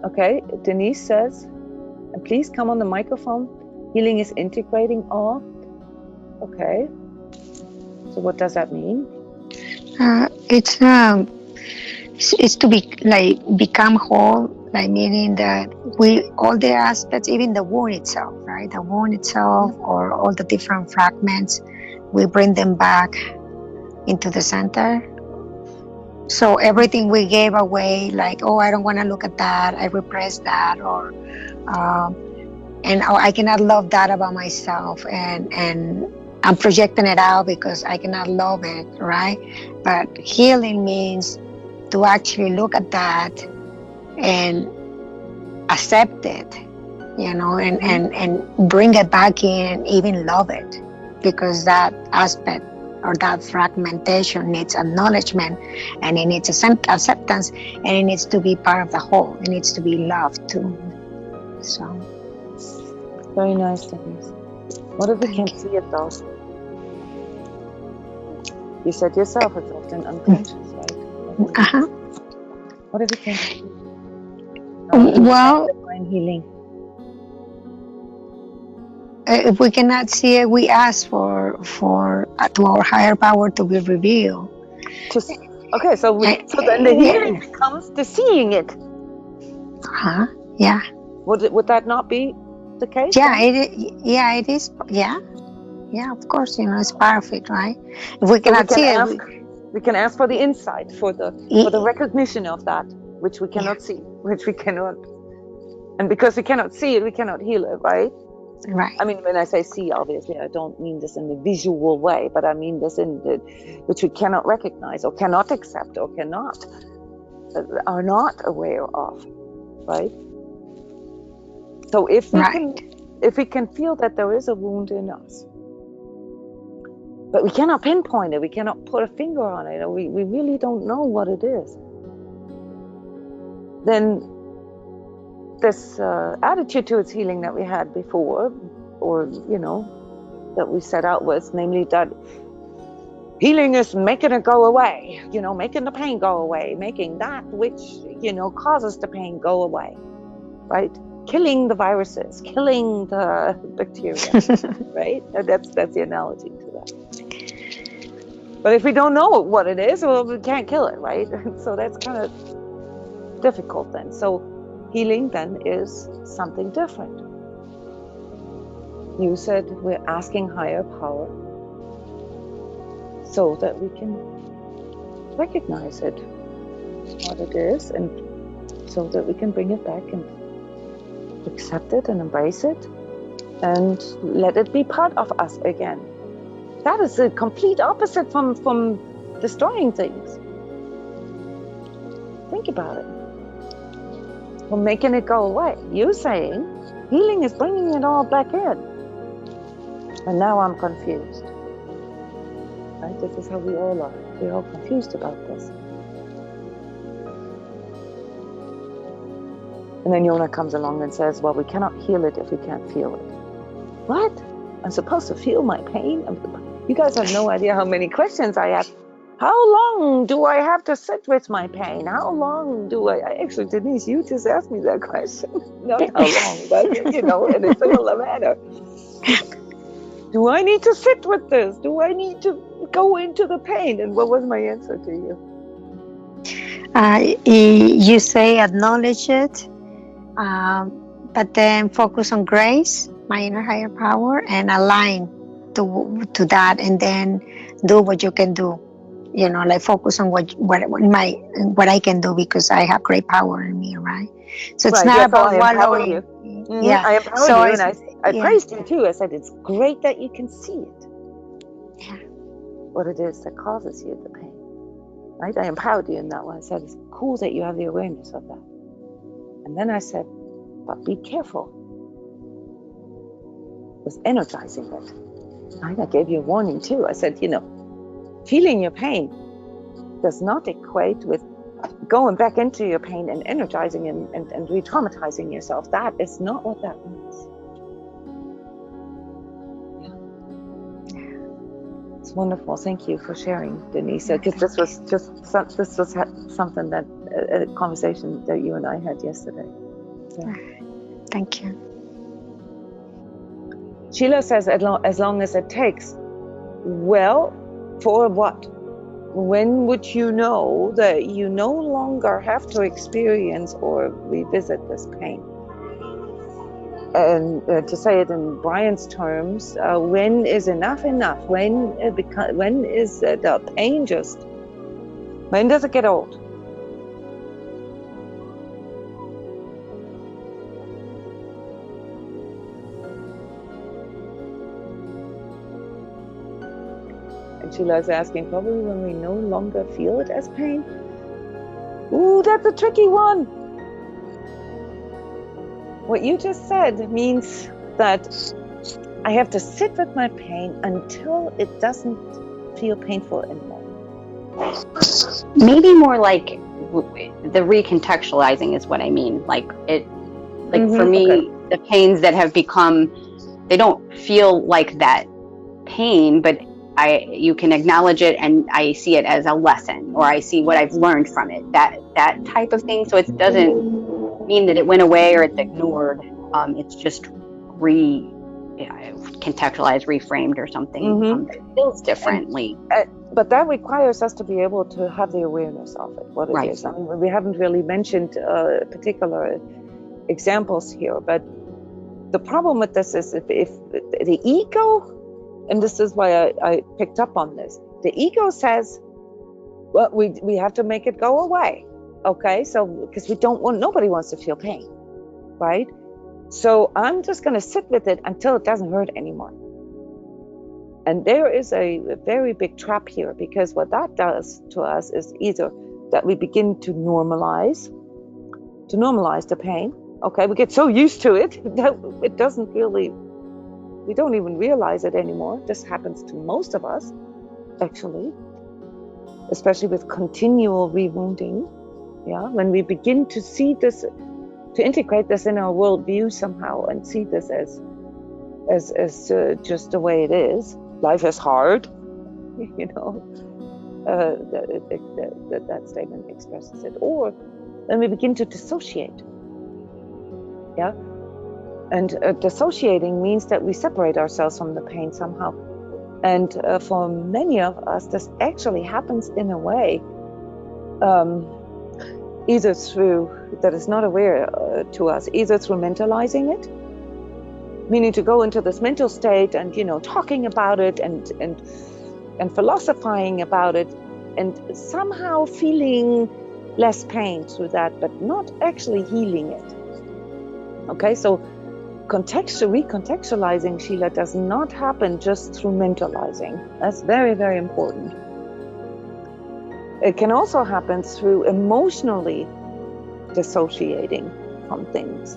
Okay, Denise says, and please come on the microphone. Healing is integrating all. Okay. So what does that mean? It's to become whole, meaning that all the aspects, even the wound itself, right? The wound itself, or all the different fragments, we bring them back into the center. So everything we gave away, I don't want to look at that, I repress that, or I cannot love that about myself, and I'm projecting it out because I cannot love it, right? But healing means to actually look at that and accept it you know, and bring it back in, even love it, because that aspect or that fragmentation needs acknowledgement, and it needs acceptance, and it needs to be part of the whole. It needs to be loved too. So Very nice, Denise. What if we can't see it though? You said yourself it's often unconscious, right? What if we can't see it? Well, Divine healing. if we cannot see it, we ask for to our higher power to be revealed. Okay, so then the healing becomes the seeing it. Yeah. Would that not be the case? Yeah, it is. Yeah, of course. You know, it's part of it, right? If we cannot see it, we can ask for the insight, for the recognition of that which we cannot see, which we cannot, and because we cannot see it, we cannot heal it, right? Right. I mean, when I say see, obviously, I don't mean this in the visual way, but I mean this in the which we cannot recognize or cannot accept or are not aware of, right? So if we can feel that there is a wound in us, but we cannot pinpoint it, we cannot put a finger on it, or we really don't know what it is, then this attitude towards healing that we had before, or that we set out with, namely that healing is making it go away, making the pain go away, making that which causes the pain go away, right? Killing the viruses, killing the bacteria, right? That's the analogy to that. But if we don't know what it is, well, we can't kill it, right? So that's kind of difficult then. So healing then is something different. You said we're asking higher power so that we can recognize it, what it is, and so that we can bring it back and accept it and embrace it and let it be part of us again. That is the complete opposite from destroying things. Think about it. From making it go away. You're saying healing is bringing it all back in. And now I'm confused. Right? This is how we all are. We're all confused about this. And then Jona comes along and says, well, we cannot heal it if we can't feel it. What? I'm supposed to feel my pain? You guys have no idea how many questions I have. How long do I have to sit with my pain? How long do I actually, Denise, you just asked me that question. Not how long, but in a similar manner. Do I need to sit with this? Do I need to go into the pain? And what was my answer to you? You say acknowledge it, but then focus on grace, my inner higher power, and align to that, and then do what you can do. Like focus on what I can do, because I have great power in me, right? So it's not about wallowing. Mm-hmm. Yeah, I empowered you, and I praised you too. I said it's great that you can see it. Yeah. What it is that causes you the pain, right? I empowered you in that way. I said it's cool that you have the awareness of that. And then I said, but be careful with energizing it. Right? I gave you a warning too. I said, feeling your pain does not equate with going back into your pain and energizing and re-traumatizing yourself. That is not what that means. Yeah. It's wonderful. Thank you for sharing, Denise. Because this was something that a conversation that you and I had yesterday. Yeah. Thank you. Sheila says, as long as it takes. Well, for what? When would you know that you no longer have to experience or revisit this pain? And to say it in Brian's terms, when is enough enough? When is the pain just? When does it get old? Sheila's asking, probably when we no longer feel it as pain. Ooh, that's a tricky one. what you just said means that I have to sit with my pain until it doesn't feel painful anymore. Maybe more like the recontextualizing is what I mean. Like for me, the pains that have become, they don't feel like that pain, but you can acknowledge it and I see it as a lesson, or I see what I've learned from it, that type of thing. So it doesn't mean that it went away or it's ignored. It's just contextualized, reframed or something that feels differently. But that requires us to be able to have the awareness of it, what it is. I mean, we haven't really mentioned particular examples here, but the problem with this is if the ego, and this is why I picked up on this, the ego says, well, we have to make it go away, okay? So, because nobody wants to feel pain, right? So I'm just going to sit with it until it doesn't hurt anymore. And there is a very big trap here, because what that does to us is either that we begin to normalize the pain. Okay, we get so used to it that it doesn't really, we don't even realize it anymore. This happens to most of us, actually, especially with continual rewounding. Yeah, when we begin to see this, to integrate this in our worldview somehow and see this as just the way it is. Life is hard, you know. That statement expresses it. Or then we begin to dissociate. Yeah, and dissociating means that we separate ourselves from the pain somehow. And for many of us, this actually happens in a way, either through, that is not aware to us, either through mentalizing it, meaning to go into this mental state and, you know, talking about it and philosophizing about it, and somehow feeling less pain through that, but not actually healing it. Okay, so recontextualizing, Sheila, does not happen just through mentalizing. That's very, very important. It can also happen through emotionally dissociating from things.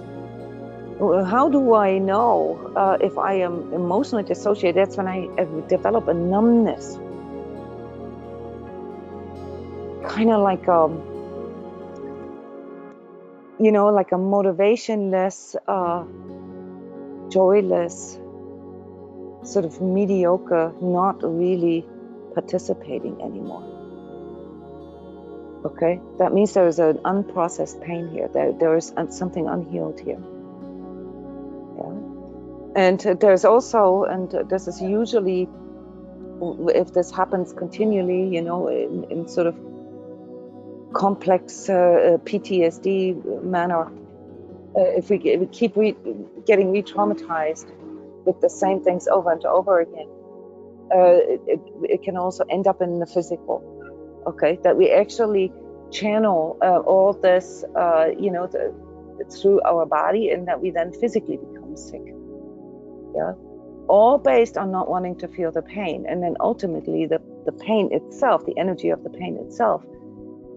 How do I know if I am emotionally dissociated? That's when I develop a numbness. Kind of like like a motivationless, joyless, sort of mediocre, not really participating anymore. Okay, that means there is an unprocessed pain here. There is something unhealed here. Yeah, and there's also, and this is usually, if this happens continually, you know, in sort of complex PTSD manner, if we keep getting re-traumatized with the same things over and over again, it can also end up in the physical. Okay, that we actually channel all this, through our body, and that we then physically become sick. Yeah, all based on not wanting to feel the pain, and then ultimately the pain itself, the energy of the pain itself,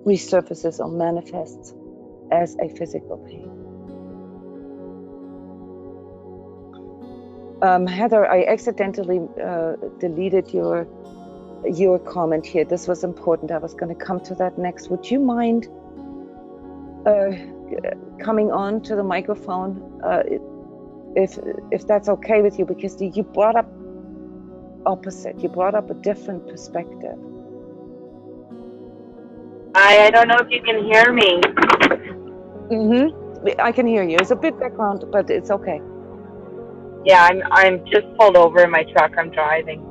resurfaces or manifests as a physical pain. Heather, I accidentally deleted your comment here. This was important. I was going to come to that next. Would you mind coming on to the microphone, if that's okay with you? Because you brought up opposite. You brought up a different perspective. I don't know if you can hear me. I can hear you. It's a bit background, but it's okay. Yeah, I'm just pulled over in my truck. I'm driving.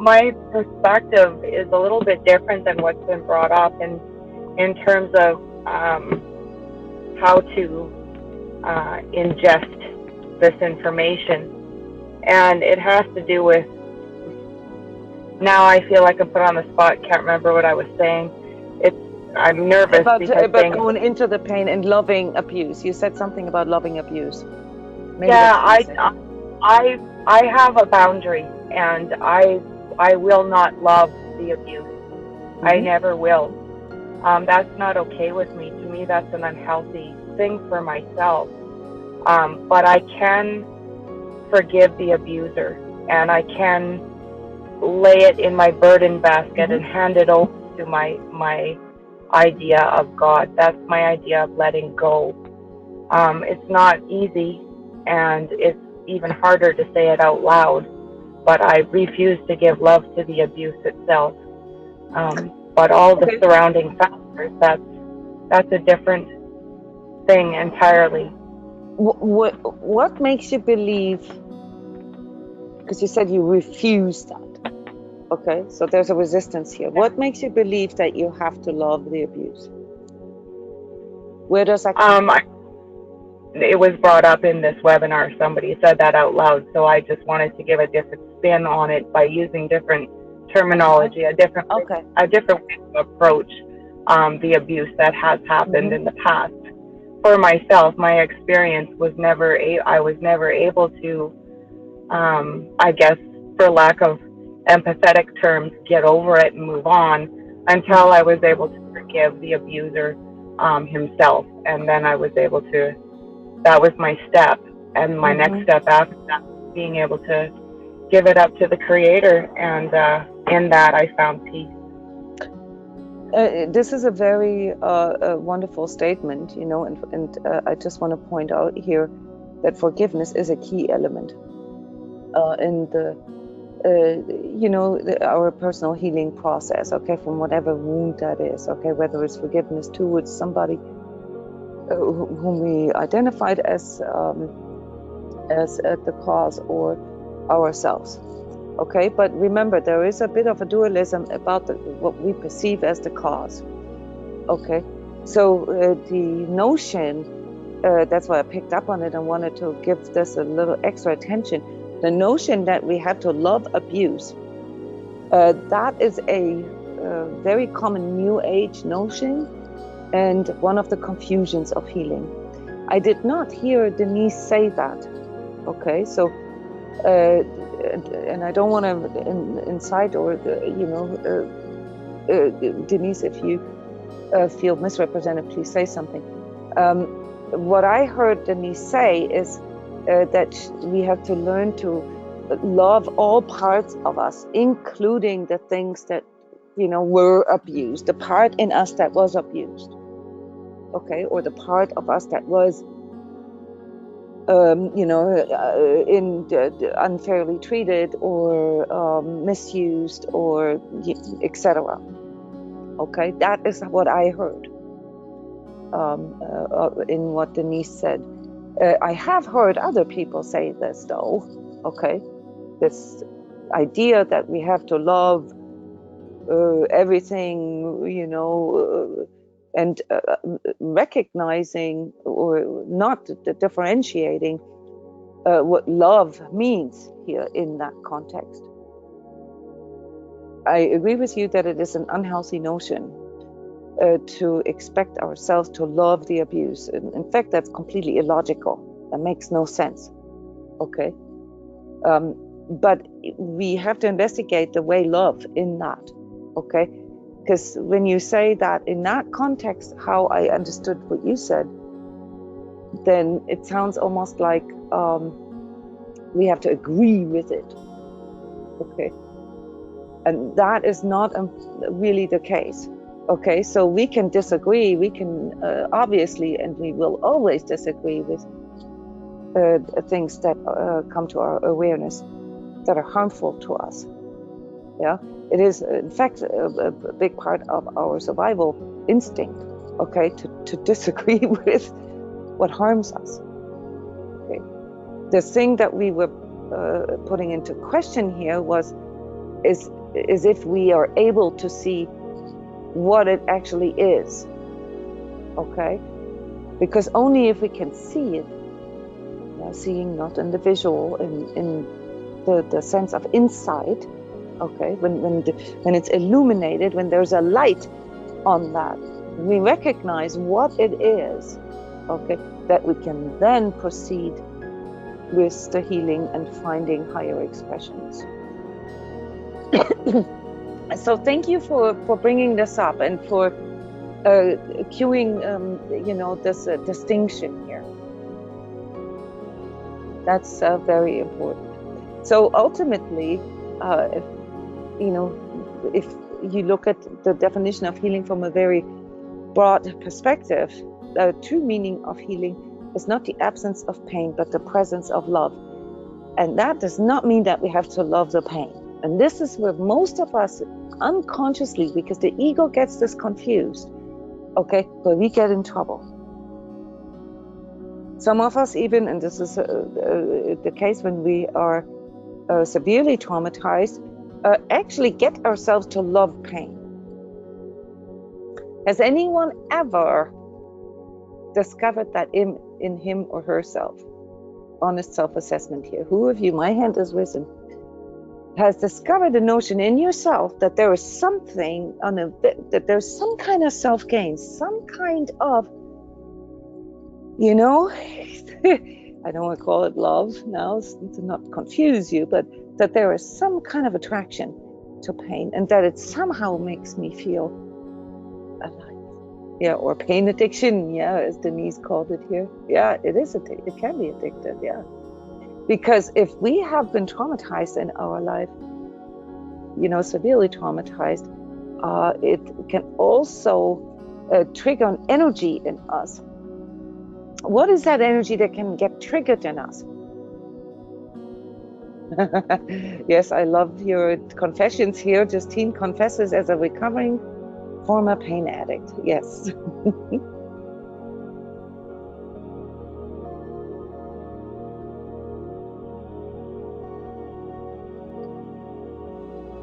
My perspective is a little bit different than what's been brought up in terms of how to ingest this information. And it has to do with, now I feel like I'm put on the spot, can't remember what I was saying. I'm nervous about because going into the pain and loving abuse. You said something about loving abuse. Maybe yeah, I have a boundary, and I will not love the abuse. I never will. That's not okay with me. To me, that's an unhealthy thing for myself. But I can forgive the abuser, and I can lay it in my burden basket and hand it over to my idea of God. That's my idea of letting go. It's not easy, and it's even harder to say it out loud, but I refuse to give love to the abuse itself. But all the surrounding factors, that's a different thing entirely. What makes you believe, because you said you refuse that, okay, so there's a resistance here. What makes you believe that you have to love the abuse? Where does that come from? It was brought up in this webinar. Somebody said that out loud, so I just wanted to give a different spin on it by using different terminology, a different way to approach the abuse that has happened in the past. For myself, my experience was I was never able to, I guess, for lack of empathetic terms, get over it and move on until I was able to forgive the abuser himself, and then I was able to. That was my step, and my next step after that, being able to give it up to the Creator, and in that I found peace. This is a very wonderful statement, you know, and I just want to point out here that forgiveness is a key element in the, you know, our personal healing process, okay, from whatever wound that is, okay, whether it's forgiveness towards somebody whom we identified as the cause or ourselves. Okay, but remember, there is a bit of a dualism about what we perceive as the cause. Okay, so the notion, that's why I picked up on it and wanted to give this a little extra attention. The notion that we have to love abuse, that is a very common New Age notion, and one of the confusions of healing. I did not hear Denise say that. Okay, so and I don't want to incite or you know, Denise, if you feel misrepresented, please say something. What I heard Denise say is that we have to learn to love all parts of us, including the things that, you know, were abused, the part in us that was abused, okay, or the part of us that was you know, unfairly treated or misused or etc. Okay, that is what I heard in what Denise said. I have heard other people say this though, okay, this idea that we have to love everything, you know, and recognizing or not differentiating what love means here in that context. I agree with you that it is an unhealthy notion to expect ourselves to love the abuse. In fact, that's completely illogical. That makes no sense. Okay. But we have to investigate the way love in that. Okay. Because when you say that in that context, how I understood what you said, then it sounds almost like we have to agree with it. Okay. And that is not really the case. Okay, so we can disagree, we can obviously, and we will always disagree with things that come to our awareness that are harmful to us. Yeah, it is in fact a big part of our survival instinct, okay, to disagree with what harms us. Okay, the thing that we were putting into question here is if we are able to see what it actually is, okay, because only if we can see it, seeing not in the visual, in the sense of insight, okay, when it's illuminated, when there's a light on that, we recognize what it is, okay, that we can then proceed with the healing and finding higher expressions. So thank you for bringing this up and for cueing, you know, this distinction here. That's very important. So ultimately, if if you look at the definition of healing from a very broad perspective, the true meaning of healing is not the absence of pain, but the presence of love. And that does not mean that we have to love the pain. And this is where most of us unconsciously, because the ego gets this confused, okay, where we get in trouble. Some of us even, and this is the case when we are severely traumatized, actually get ourselves to love pain. Has anyone ever discovered that in him or herself? Honest self-assessment here. Who of you, my hand is risen, has discovered the notion in yourself that there is something that there's some kind of self-gain, some kind of, I don't want to call it love now to not confuse you, but that there is some kind of attraction to pain, and that it somehow makes me feel alive. Yeah, or pain addiction, yeah, as Denise called it here. Yeah, it is it can be addictive, yeah. Because if we have been traumatized in our life, severely traumatized, it can also trigger an energy in us. What is that energy that can get triggered in us? Yes, I love your confessions here. Justine confesses as a recovering former pain addict. Yes.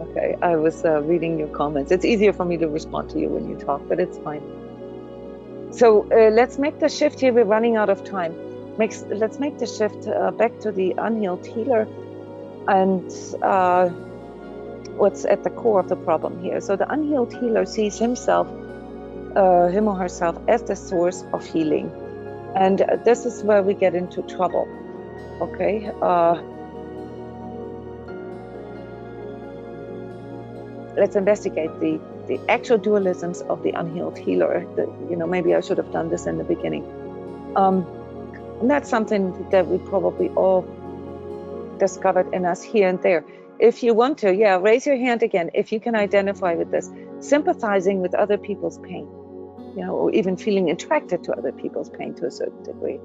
Okay, I was reading your comments. It's easier for me to respond to you when you talk, but it's fine. So let's make the shift here. We're running out of time. Let's make the shift back to the unhealed healer and what's at the core of the problem here. So the unhealed healer sees him or herself, as the source of healing. And this is where we get into trouble. Okay. Let's investigate the actual dualisms of the unhealed healer. Maybe I should have done this in the beginning. And that's something that we probably all discovered in us here and there. If you want to, raise your hand again if you can identify with this. Sympathizing with other people's pain, or even feeling attracted to other people's pain to a certain degree.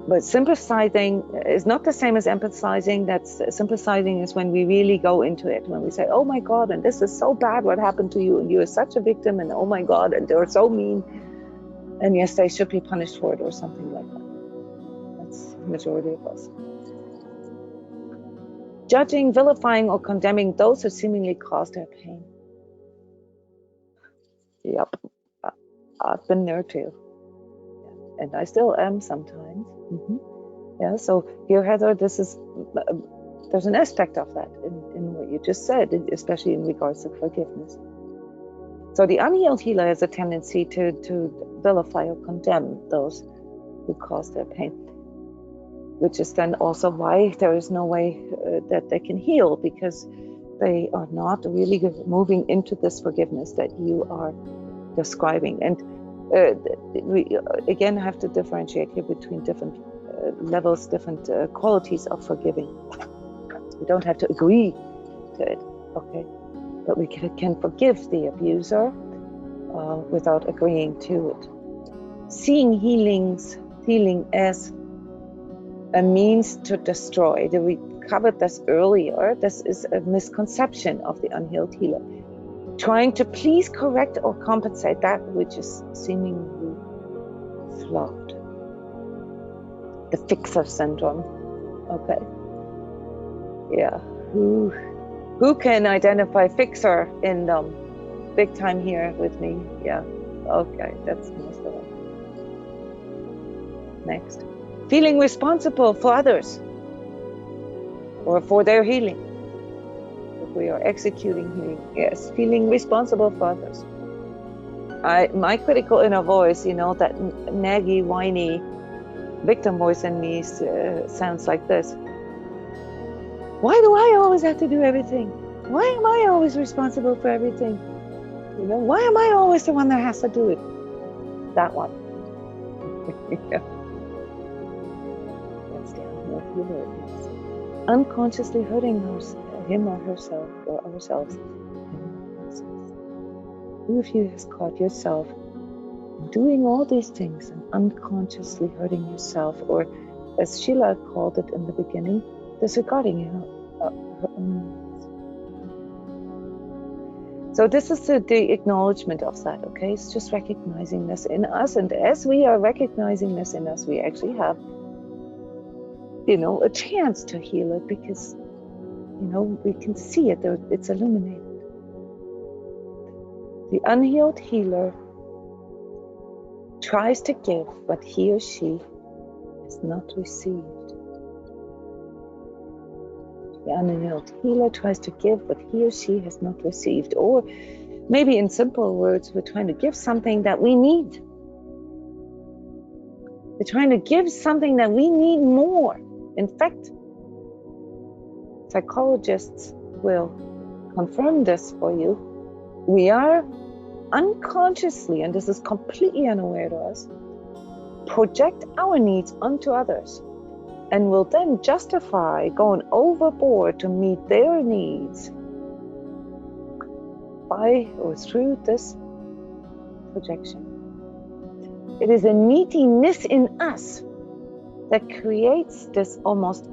But sympathizing is not the same as empathizing. Sympathizing is when we really go into it, when we say, oh my God, and this is so bad what happened to you, and you are such a victim, and oh my God, and they're so mean, and yes, they should be punished for it, or something like that. That's the majority of us. Judging, vilifying, or condemning those who seemingly caused their pain. Yep, I've been there too. And I still am sometimes. Yeah, so here, Heather, there's an aspect of that in what you just said, especially in regards to forgiveness. So the unhealed healer has a tendency to vilify or condemn those who cause their pain, which is then also why there is no way that they can heal, because they are not really moving into this forgiveness that you are describing. And we again have to differentiate here between different levels, different qualities of forgiving. We don't have to agree to it, okay? But we can forgive the abuser without agreeing to it. Seeing healing as a means to destroy. We covered this earlier. This is a misconception of the unhealed healer. Trying to please, correct, or compensate that which is seemingly flawed. The fixer syndrome. Okay. Yeah. Who can identify fixer in them? Big time here with me. Yeah. Okay. That's most of them. Next. Feeling responsible for others or for their healing. If we are executing healing, yes, feeling responsible for others. My critical inner voice, that naggy, whiny victim voice in me sounds like this. Why do I always have to do everything? Why am I always responsible for everything? Why am I always the one that has to do it? That one. Yeah. That's the healer is unconsciously hurting him or herself or ourselves in the process. Who of you has caught yourself doing all these things and unconsciously hurting yourself, or as Sheila called it in the beginning, disregarding her own needs? So this is the acknowledgement of that, okay? It's just recognizing this in us, and as we are recognizing this in us, we actually have, a chance to heal it, because, we can see it, it's illuminated. The unhealed healer tries to give what he or she has not received. The unhealed healer tries to give what he or she has not received. Or maybe in simple words, we're trying to give something that we need. We're trying to give something that we need more. In fact, psychologists will confirm this for you. We are unconsciously, and this is completely unaware to us, project our needs onto others, and will then justify going overboard to meet their needs by or through this projection. It is a neediness in us that creates this almost,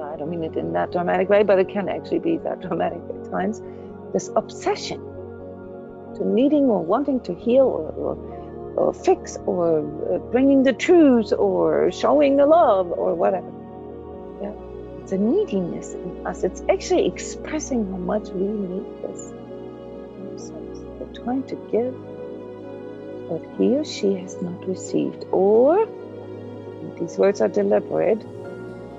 I don't mean it in that dramatic way, but it can actually be that dramatic at times, this obsession to needing or wanting to heal or fix or bringing the truth or showing the love or whatever. Yeah, it's a neediness in us. It's actually expressing how much we need this ourselves. We're trying to give what he or she has not received, or, these words are deliberate,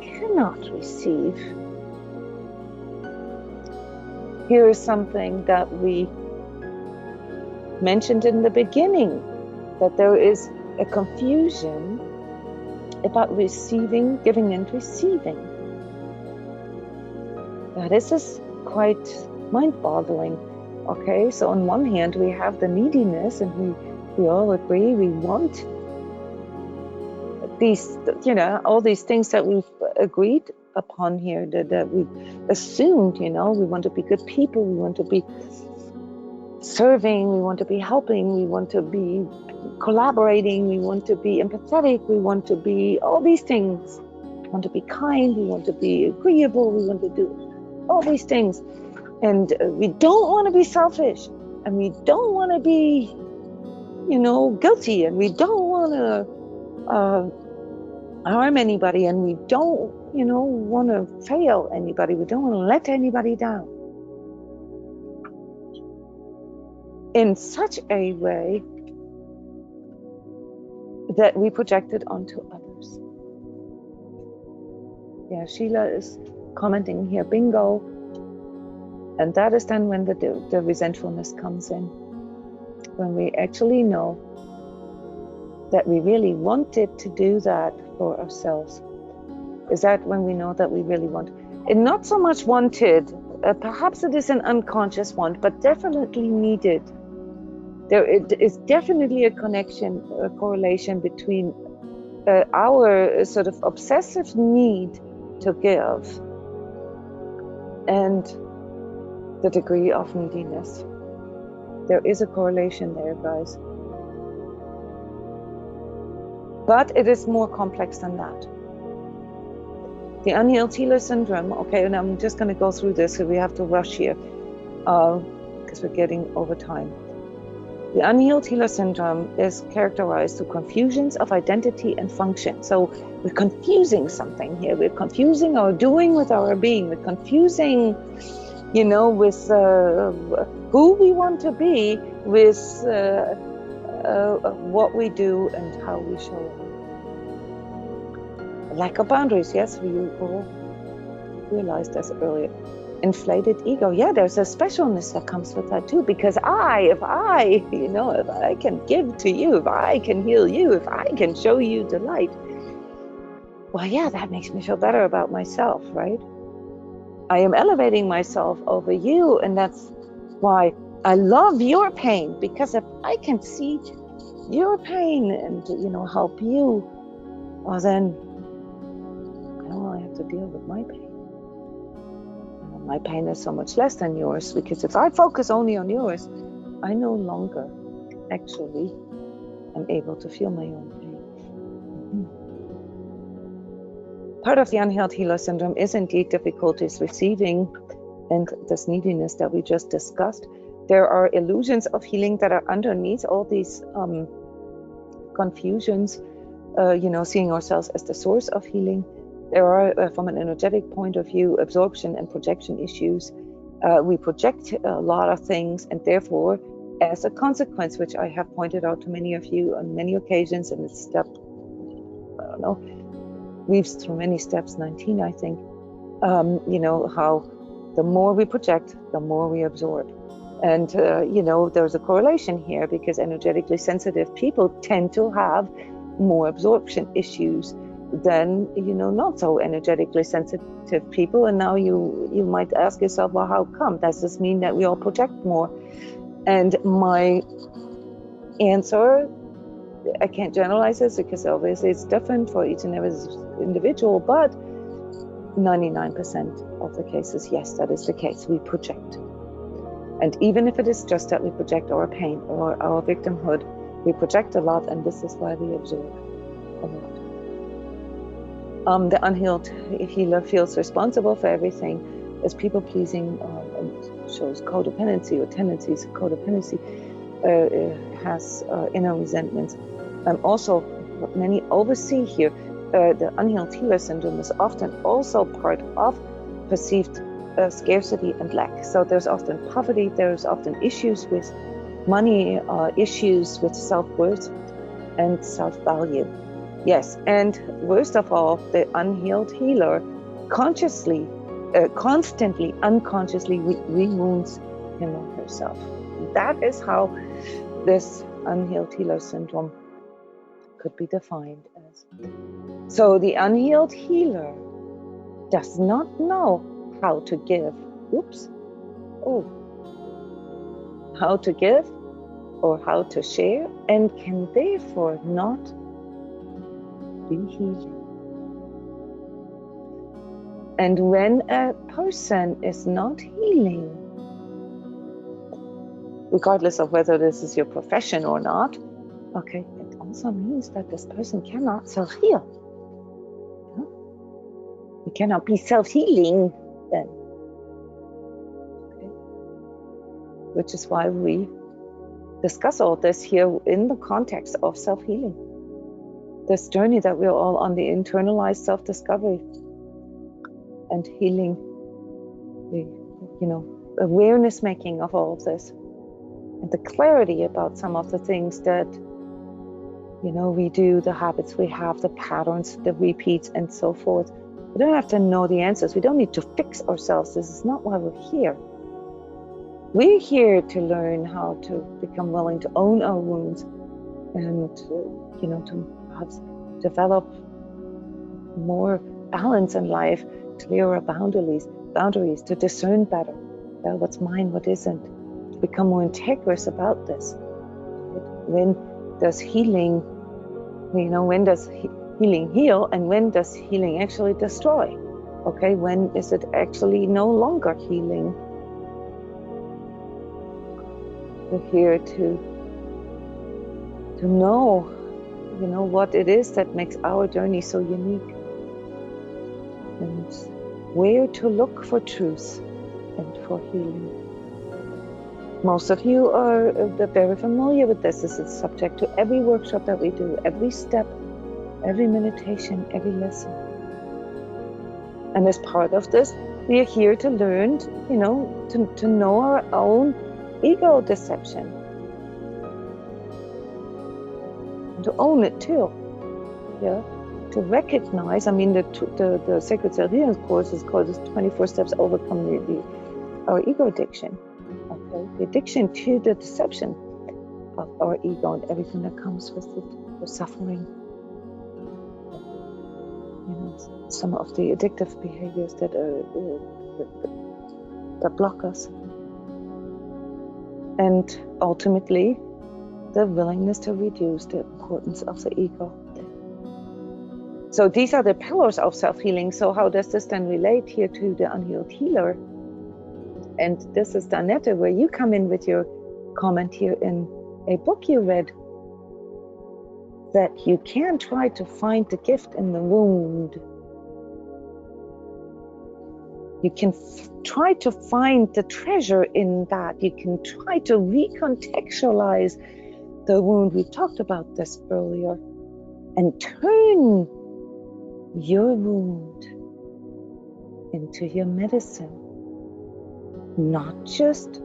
cannot receive. Here is something that we mentioned in the beginning, that there is a confusion about receiving, giving and receiving. Now this is quite mind-boggling. Okay, so on one hand we have the neediness, and we all agree we want these, all these things that we've agreed upon here, that we've assumed, we want to be good people, we want to be serving, we want to be helping, we want to be collaborating, we want to be empathetic, we want to be all these things. We want to be kind, we want to be agreeable, we want to do all these things. And we don't want to be selfish, and we don't want to be, guilty, and we don't want to harm anybody, and we don't, want to fail anybody. We don't want to let anybody down. In such a way that we project it onto others. Yeah, Sheila is commenting here, bingo. And that is then when the resentfulness comes in. When we actually know that we really wanted to do that for ourselves. Is that when we know that we really want? And not so much wanted, perhaps it is an unconscious want, but definitely needed. There is definitely a connection, a correlation between our sort of obsessive need to give and the degree of neediness. There is a correlation there, guys. But it is more complex than that. The unhealed healer syndrome, okay, and I'm just going to go through this, so we have to rush here because we're getting over time. The unhealed healer syndrome is characterized through confusions of identity and function. So we're confusing something here. We're confusing our doing with our being. We're confusing, with who we want to be with what we do and how we show up. Lack of boundaries, yes, we all realized this earlier. Inflated ego, yeah, there's a specialness that comes with that too, because if I can give to you, if I can heal you, if I can show you delight, well, yeah, that makes me feel better about myself, right? I am elevating myself over you, and that's why I love your pain, because if I can see your pain and help you, well then deal with my pain. My pain is so much less than yours, because if I focus only on yours, I no longer actually am able to feel my own pain. Part of the unhealed healer syndrome is indeed difficulties receiving and this neediness that we just discussed. There are illusions of healing that are underneath all these confusions, seeing ourselves as the source of healing. There are, from an energetic point of view, absorption and projection issues. We project a lot of things, and therefore, as a consequence, which I have pointed out to many of you on many occasions, and it's weaves through many steps, 19, I think, how the more we project, the more we absorb. And, there's a correlation here, because energetically sensitive people tend to have more absorption issues than, not so energetically sensitive people. And now you might ask yourself, well, how come? Does this mean that we all project more? And my answer, I can't generalize this because obviously it's different for each and every individual, but 99% of the cases, yes, that is the case. We project. And even if it is just that we project our pain or our victimhood, we project a lot, and this is why we absorb a lot. The unhealed healer feels responsible for everything, as people-pleasing and shows codependency or tendencies of codependency, has inner resentments. Also, what many oversee here, the unhealed healer syndrome is often also part of perceived scarcity and lack. So there's often poverty, there's often issues with money, issues with self-worth and self-value. Yes, and worst of all, the unhealed healer constantly, unconsciously re-wounds him or herself. That is how this unhealed healer syndrome could be defined as. So the unhealed healer does not know how to give. How to give or how to share, and can therefore not be healing. And when a person is not healing, regardless of whether this is your profession or not, okay, it also means that this person cannot self-heal. You cannot be self-healing then. Okay. Which is why we discuss all this here in the context of self-healing. This journey that we're all on, the internalized self-discovery and healing, the awareness making of all of this, and the clarity about some of the things that we do, the habits we have, the patterns, the repeats, and so forth. We don't have to know the answers. We don't need to fix ourselves. This is not why we're here. We're here to learn how to become willing to own our wounds, and to perhaps develop more balance in life, clearer boundaries, to discern better what's mine, what isn't, to become more integrous about this. When does healing, when does healing heal, and when does healing actually destroy? Okay, when is it actually no longer healing? We're here to know, what it is that makes our journey so unique, and where to look for truth and for healing. Most of you are very familiar with this. This is subject to every workshop that we do, every step, every meditation, every lesson. And as part of this, we are here to learn, to know our own ego deception, and to own it too. To recognize. The Sacred Self-Healing course is called 24 Steps to Overcome our Ego Addiction. Okay, the addiction to the deception of our ego and everything that comes with it, the suffering. Some of the addictive behaviors that block us, and ultimately the willingness to reduce the importance of the ego. So these are the pillars of self-healing. So how does this then relate here to the unhealed healer? And this is Danette, where you come in with your comment here in a book you read, that you can try to find the gift in the wound. You can try to find the treasure in that. You can try to recontextualize the wound. We talked about this earlier. And turn your wound into your medicine. Not just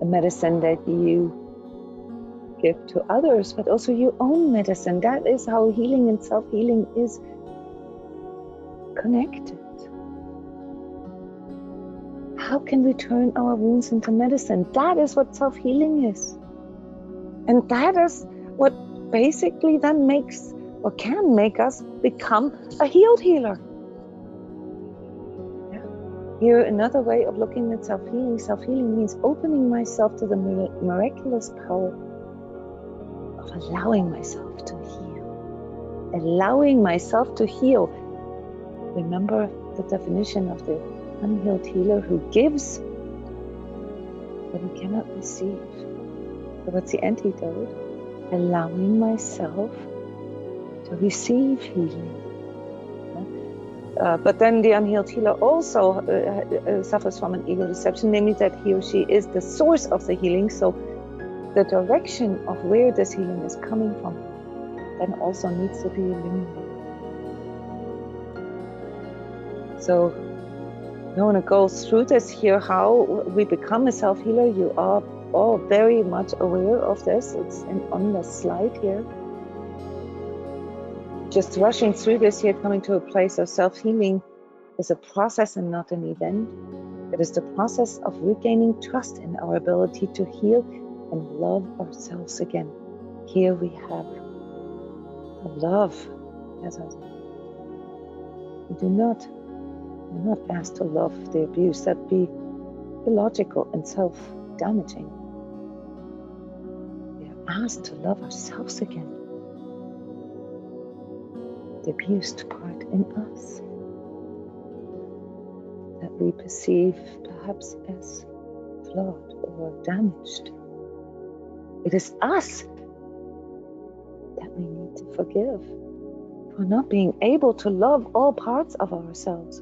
a medicine that you give to others, but also your own medicine. That is how healing and self-healing is connected. How can we turn our wounds into medicine? That is what self-healing is. And that is what basically then makes or can make us become a healed healer. Here, another way of looking at self-healing. Self-healing means opening myself to the miraculous power of allowing myself to heal. Allowing myself to heal. Remember the definition of the unhealed healer who gives what he cannot receive. So what's the antidote? Allowing myself to receive healing. But then the unhealed healer also suffers from an ego deception, namely that he or she is the source of the healing. So the direction of where this healing is coming from then also needs to be illuminated. So Jona goes through this here, how we become a self-healer. You are all very much aware of this. It's on the slide here. Just rushing through this here, coming to a place of self-healing is a process and not an event. It is the process of regaining trust in our ability to heal and love ourselves again. Here we have the love, as I said. We're not asked to love the abuse. That'd be illogical and self-damaging. We are asked to love ourselves again. The abused part in us that we perceive perhaps as flawed or damaged. It is us that we need to forgive for not being able to love all parts of ourselves.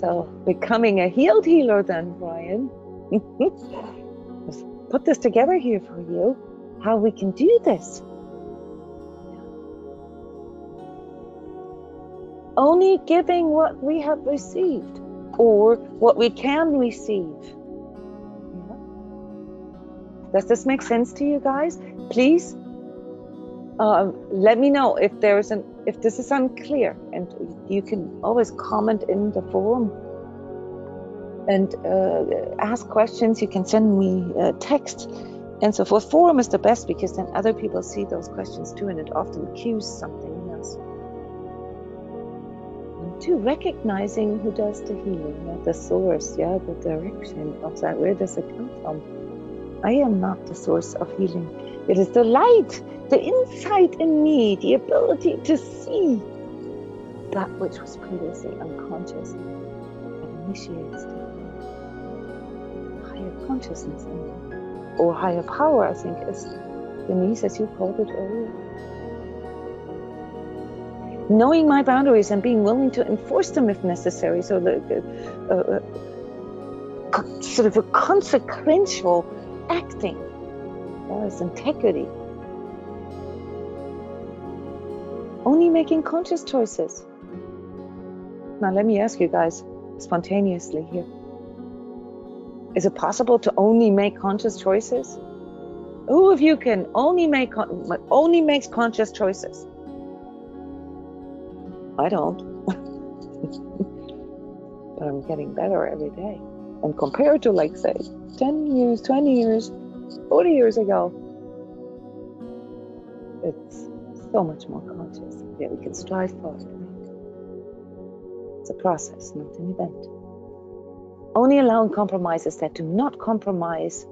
So becoming a healed healer then, Brian. Let's put this together here for you, how we can do this. Only giving what we have received or what we can receive. Yeah. Does this make sense to you guys? Please let me know if this is unclear, and you can always comment in the forum and ask questions. You can send me text and so forth. Forum is the best because then other people see those questions too, and it often cues something in us. And two, recognizing who does the healing, the source, the direction of that. Where does it come from? I am not the source of healing. It is the light, the insight in me, the ability to see that which was previously unconscious that initiates the higher consciousness in me, or higher power, I think, as Denise, as you called it earlier. Knowing my boundaries and being willing to enforce them if necessary, so sort of a consequential acting. That is integrity. Only making conscious choices. Now let me ask you guys spontaneously here. Is it possible to only make conscious choices? Who of you can only makes conscious choices? I don't. But I'm getting better every day. And compared to, like, say, 10 years, 20 years, 40 years ago, it's so much more conscious. Yeah, we can strive for it. Right? It's a process, not an event. Only allowing compromises that do not compromise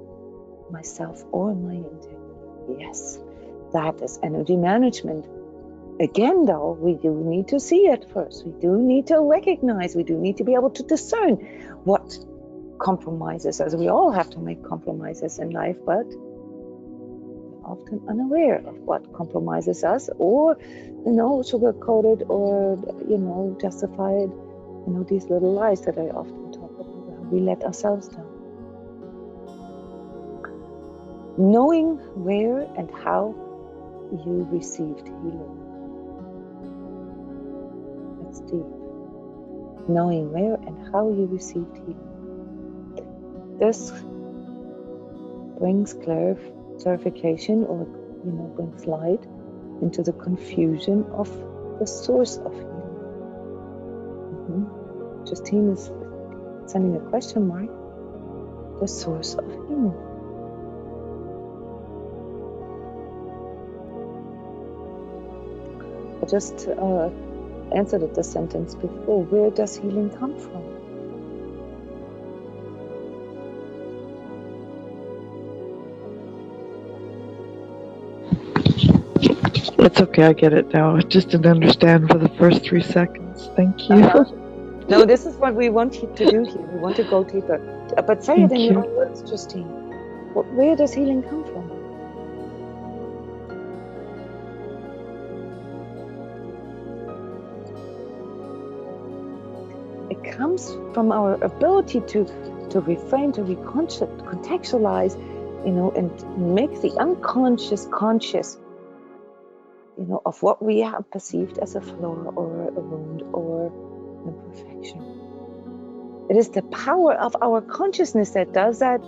myself or my integrity. Yes, that is energy management. Again, though, we do need to see it first. We do need to recognize, we do need to be able to discern what compromises us. We all have to make compromises in life, but we're often unaware of what compromises us, or, sugar-coated, or, justified, these little lies that I often talk about, how we let ourselves down. Knowing where and how you received healing. That's deep. Knowing where and how you received healing. This brings clarification, or brings light into the confusion of the source of healing. Justine is sending a question mark. The source of healing. I just answered the sentence before. Where does healing come from? It's okay, I get it now. I just didn't understand for the first 3 seconds. Thank you. No, this is what we want you to do here. We want to go deeper. But say it in your own words, Justine. Where does healing come from? It comes from our ability to reframe, to recontextualize, and make the unconscious conscious, of what we have perceived as a flaw or a wound or an imperfection. It is the power of our consciousness that does that,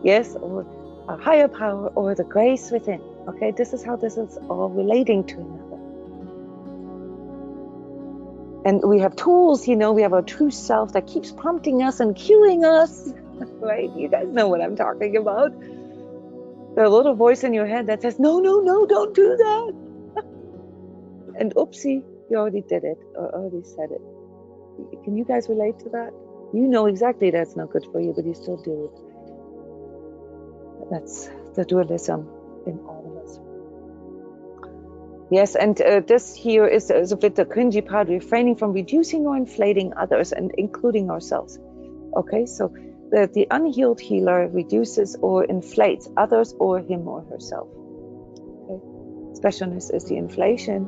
yes, or a higher power, or the grace within. Okay, this is how this is all relating to another. And we have tools, we have our true self that keeps prompting us and cueing us, right? You guys know what I'm talking about. The little voice in your head that says, no, don't do that. And oopsie, you already did it, or already said it. Can you guys relate to that? You know exactly that's not good for you, but you still do it. That's the dualism in all of us. Yes, and this here is a bit the cringy part, refraining from reducing or inflating others, and including ourselves. Okay, so the unhealed healer reduces or inflates others or him or herself. Okay, specialness is the inflation.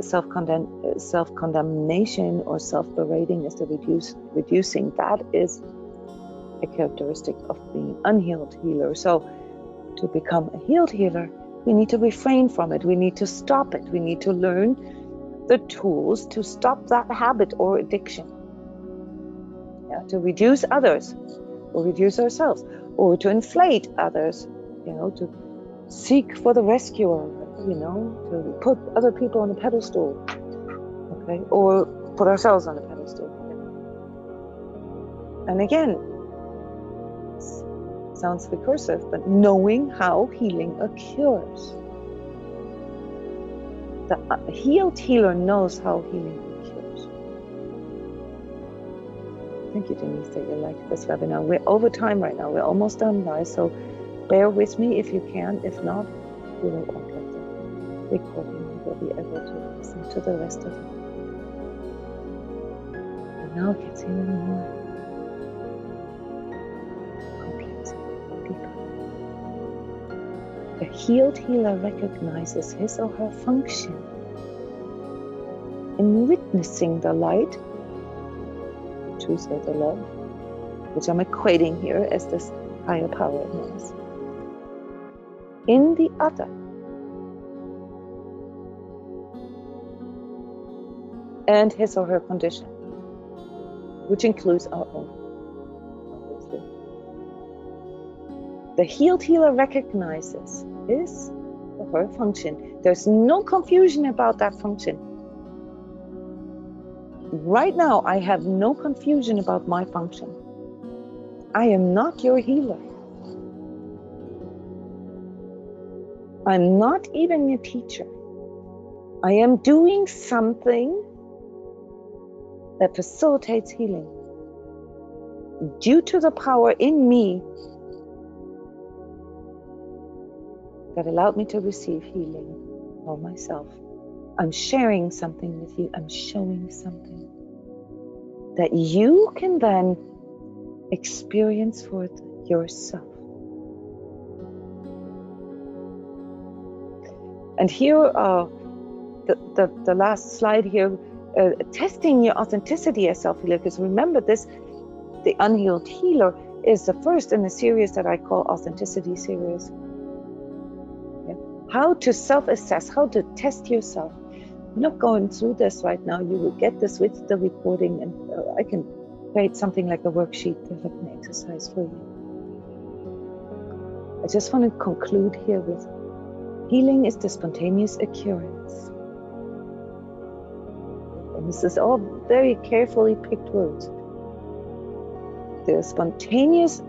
Self-condemnation or self-berating is the reducing. That is a characteristic of being unhealed healer. So to become a healed healer, we need to refrain from it. We need to stop it. We need to learn the tools to stop that habit or addiction. Yeah, to reduce others, or reduce ourselves, or to inflate others, to seek for the rescuer, to put other people on a pedestal, okay, or put ourselves on a pedestal. And again, sounds recursive, but knowing how healing occurs. The healed healer knows how healing occurs. Thank you, Denise, that you like this webinar. We're over time right now. We're almost done, guys, so bear with me if you can. If not, we will all get the recording and we'll be able to listen to the rest of it. And now it gets even more complex, deeper. The healed healer recognizes his or her function in witnessing the light, truth or the love, which I'm equating here as this higher power in us, in the other, and his or her condition, which includes our own, obviously. The healed healer recognizes his or her function. There's no confusion about that function. Right now, I have no confusion about my function. I am not your healer. I'm not even your teacher. I am doing something that facilitates healing. due to the power in me that allowed me to receive healing for myself, I'm sharing something with you. I'm showing something that you can then experience for yourself. And here, the last slide here, testing your authenticity as self-healer, because remember this, the Unhealed Healer is the first in the series that I call Authenticity Series. Yeah. How to self-assess, how to test yourself. I'm not going through this right now. You will get this with the recording, and I can create something like a worksheet, like an exercise for you. I just want to conclude here with healing is the spontaneous occurrence. And this is all very carefully picked words. The spontaneous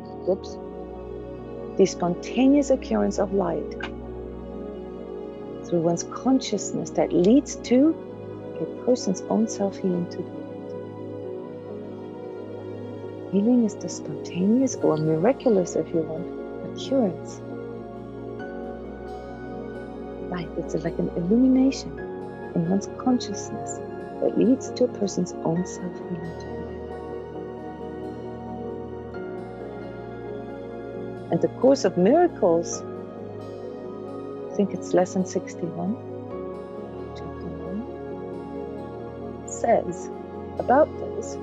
occurrence of light through one's consciousness that leads to a person's own self-healing to the end. Healing is the spontaneous or miraculous, if you want, occurrence. Light, it's like an illumination in one's consciousness that leads to a person's own self-healing to the end. And the Course of Miracles, I think it's lesson 61, chapter 1, says about this,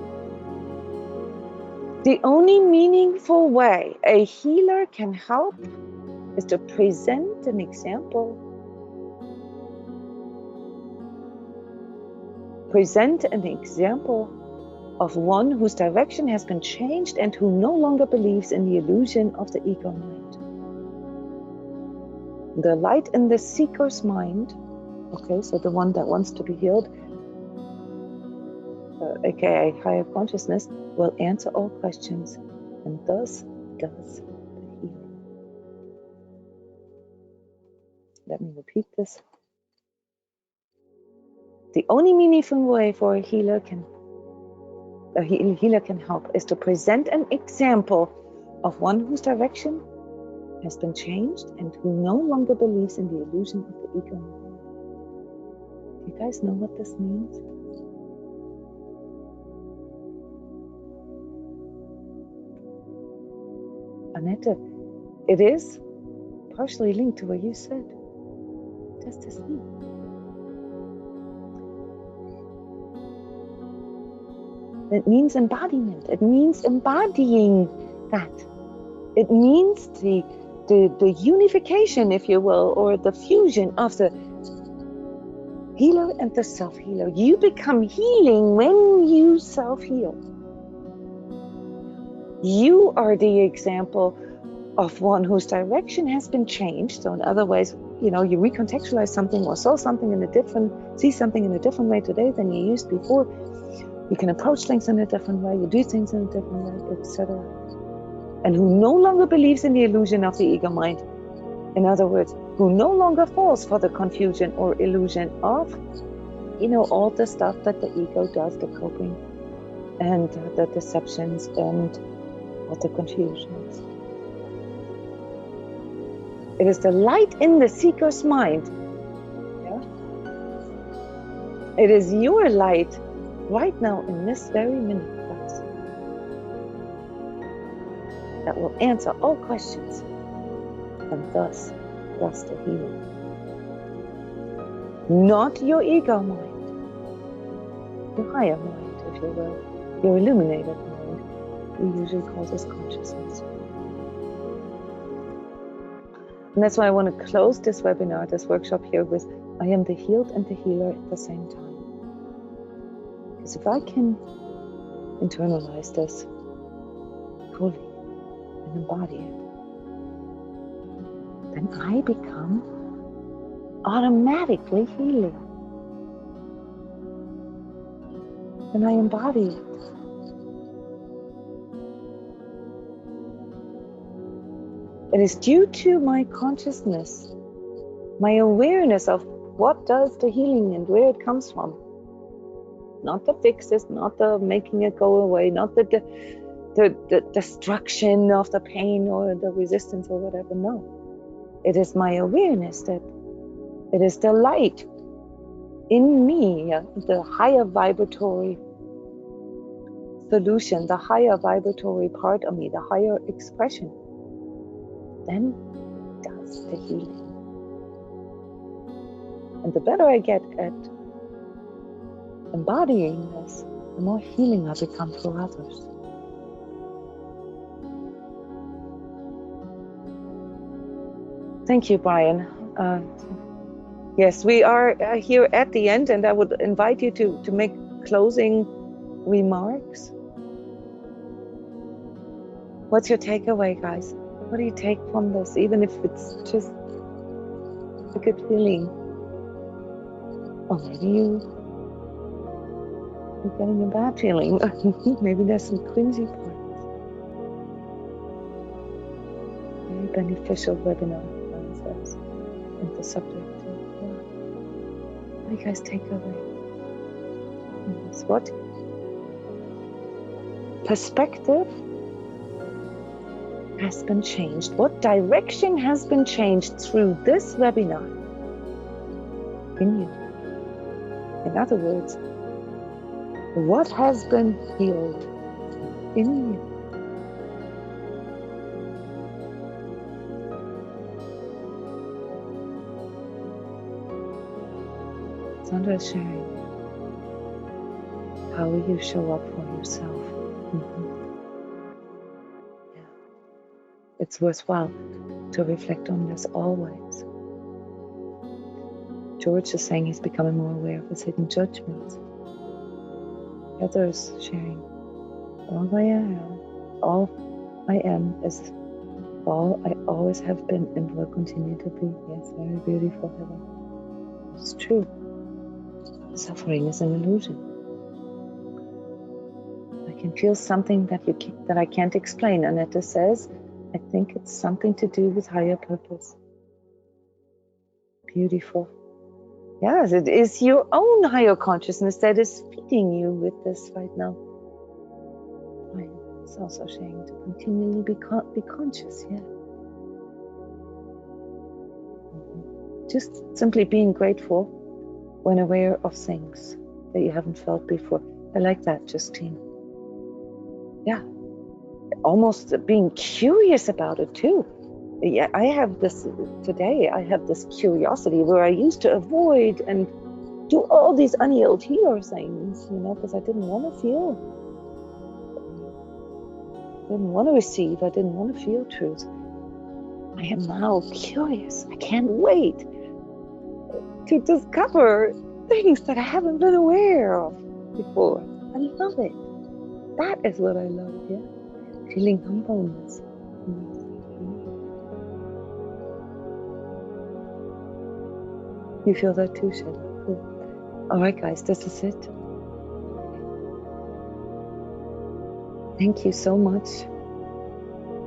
the only meaningful way a healer can help is to present an example. Present an example of one whose direction has been changed and who no longer believes in the illusion of the ego mind. The light in the seeker's mind, okay, so the one that wants to be healed, aka higher consciousness, will answer all questions and thus does the healing. Let me repeat this. The only meaningful way for a healer can help is to present an example of one whose direction has been changed and who no longer believes in the illusion of the ego mind. Do you guys know what this means? Annette, it is partially linked to what you said. What does this mean? It means embodiment. It means embodying that. It means the unification, if you will, or the fusion of the healer and the self-healer. You become healing when you self-heal. You are the example of one whose direction has been changed. So in other ways, you recontextualize something or see something in a different way today than you used before. You can approach things in a different way, you do things in a different way, etc. And who no longer believes in the illusion of the ego mind. In other words, who no longer falls for the confusion or illusion of, all the stuff that the ego does, the coping and the deceptions and all the confusions. It is the light in the seeker's mind. Yeah? It is your light right now in this very minute, class, that will answer all questions and thus the healing. Not your ego mind, your higher mind, if you will, your illuminated mind, we usually call this consciousness. And that's why I want to close this webinar, this workshop here with, I am the healed and the healer at the same time. Because if I can internalize this fully and embody it, then I become automatically healing. And I embody it. It is due to my consciousness, my awareness of what does the healing and where it comes from. Not the fixes, not the making it go away, not the the destruction of the pain or the resistance or whatever. No. It is my awareness that it is the light in me, the higher vibratory solution, the higher vibratory part of me, the higher expression, then does the healing. And the better I get at embodying this, the more healing I become for others. Thank you, Brian. Yes, we are here at the end, and I would invite you to make closing remarks. What's your takeaway, guys? What do you take from this, even if it's just a good feeling? Or maybe you're getting a bad feeling. Maybe there's some cringy parts. Very beneficial webinar, Brian says, and the subject. What do you guys take away? What perspective has been changed? What direction has been changed through this webinar in you? In other words, what has been healed in you? Sandra is sharing. How will you show up for yourself? Yeah. It's worthwhile to reflect on this always. George is saying he's becoming more aware of his hidden judgments. Heather is sharing. All I am is all I always have been and will continue to be. Yes, very beautiful, Heather. It's true. Suffering is an illusion. I can feel something that I can't explain. Annette says, I think it's something to do with higher purpose. Beautiful. Yes, it is your own higher consciousness that is feeding you with this right now. It's also saying to continually be conscious, yeah. Just simply being grateful when aware of things that you haven't felt before. I like that, Justine. Yeah, almost being curious about it too. Yeah, I have this curiosity where I used to avoid and do all these unhealed healer things, because I didn't want to feel, didn't want to receive, I didn't want to feel truth. I am now curious. I can't wait to discover things that I haven't been aware of before. I love it. That is what I love, yeah. Feeling humbleness. You feel that too, Sheila? Cool. All right, guys, this is it. Thank you so much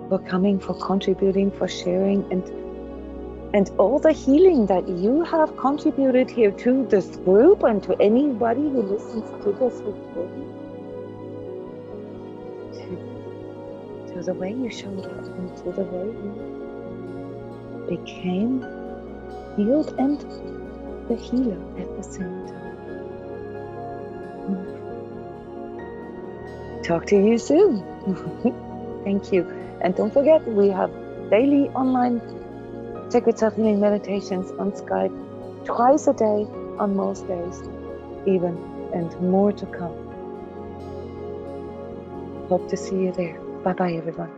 for coming, for contributing, for sharing, and all the healing that you have contributed here to this group and to anybody who listens to this recording. To the way you showed up and to the way you became healed and the healer at the same time. Talk to you soon. Thank you. And don't forget, we have daily online sacred self-healing meditations on Skype, twice a day on most days, even, and more to come. Hope to see you there. Bye-bye, everyone.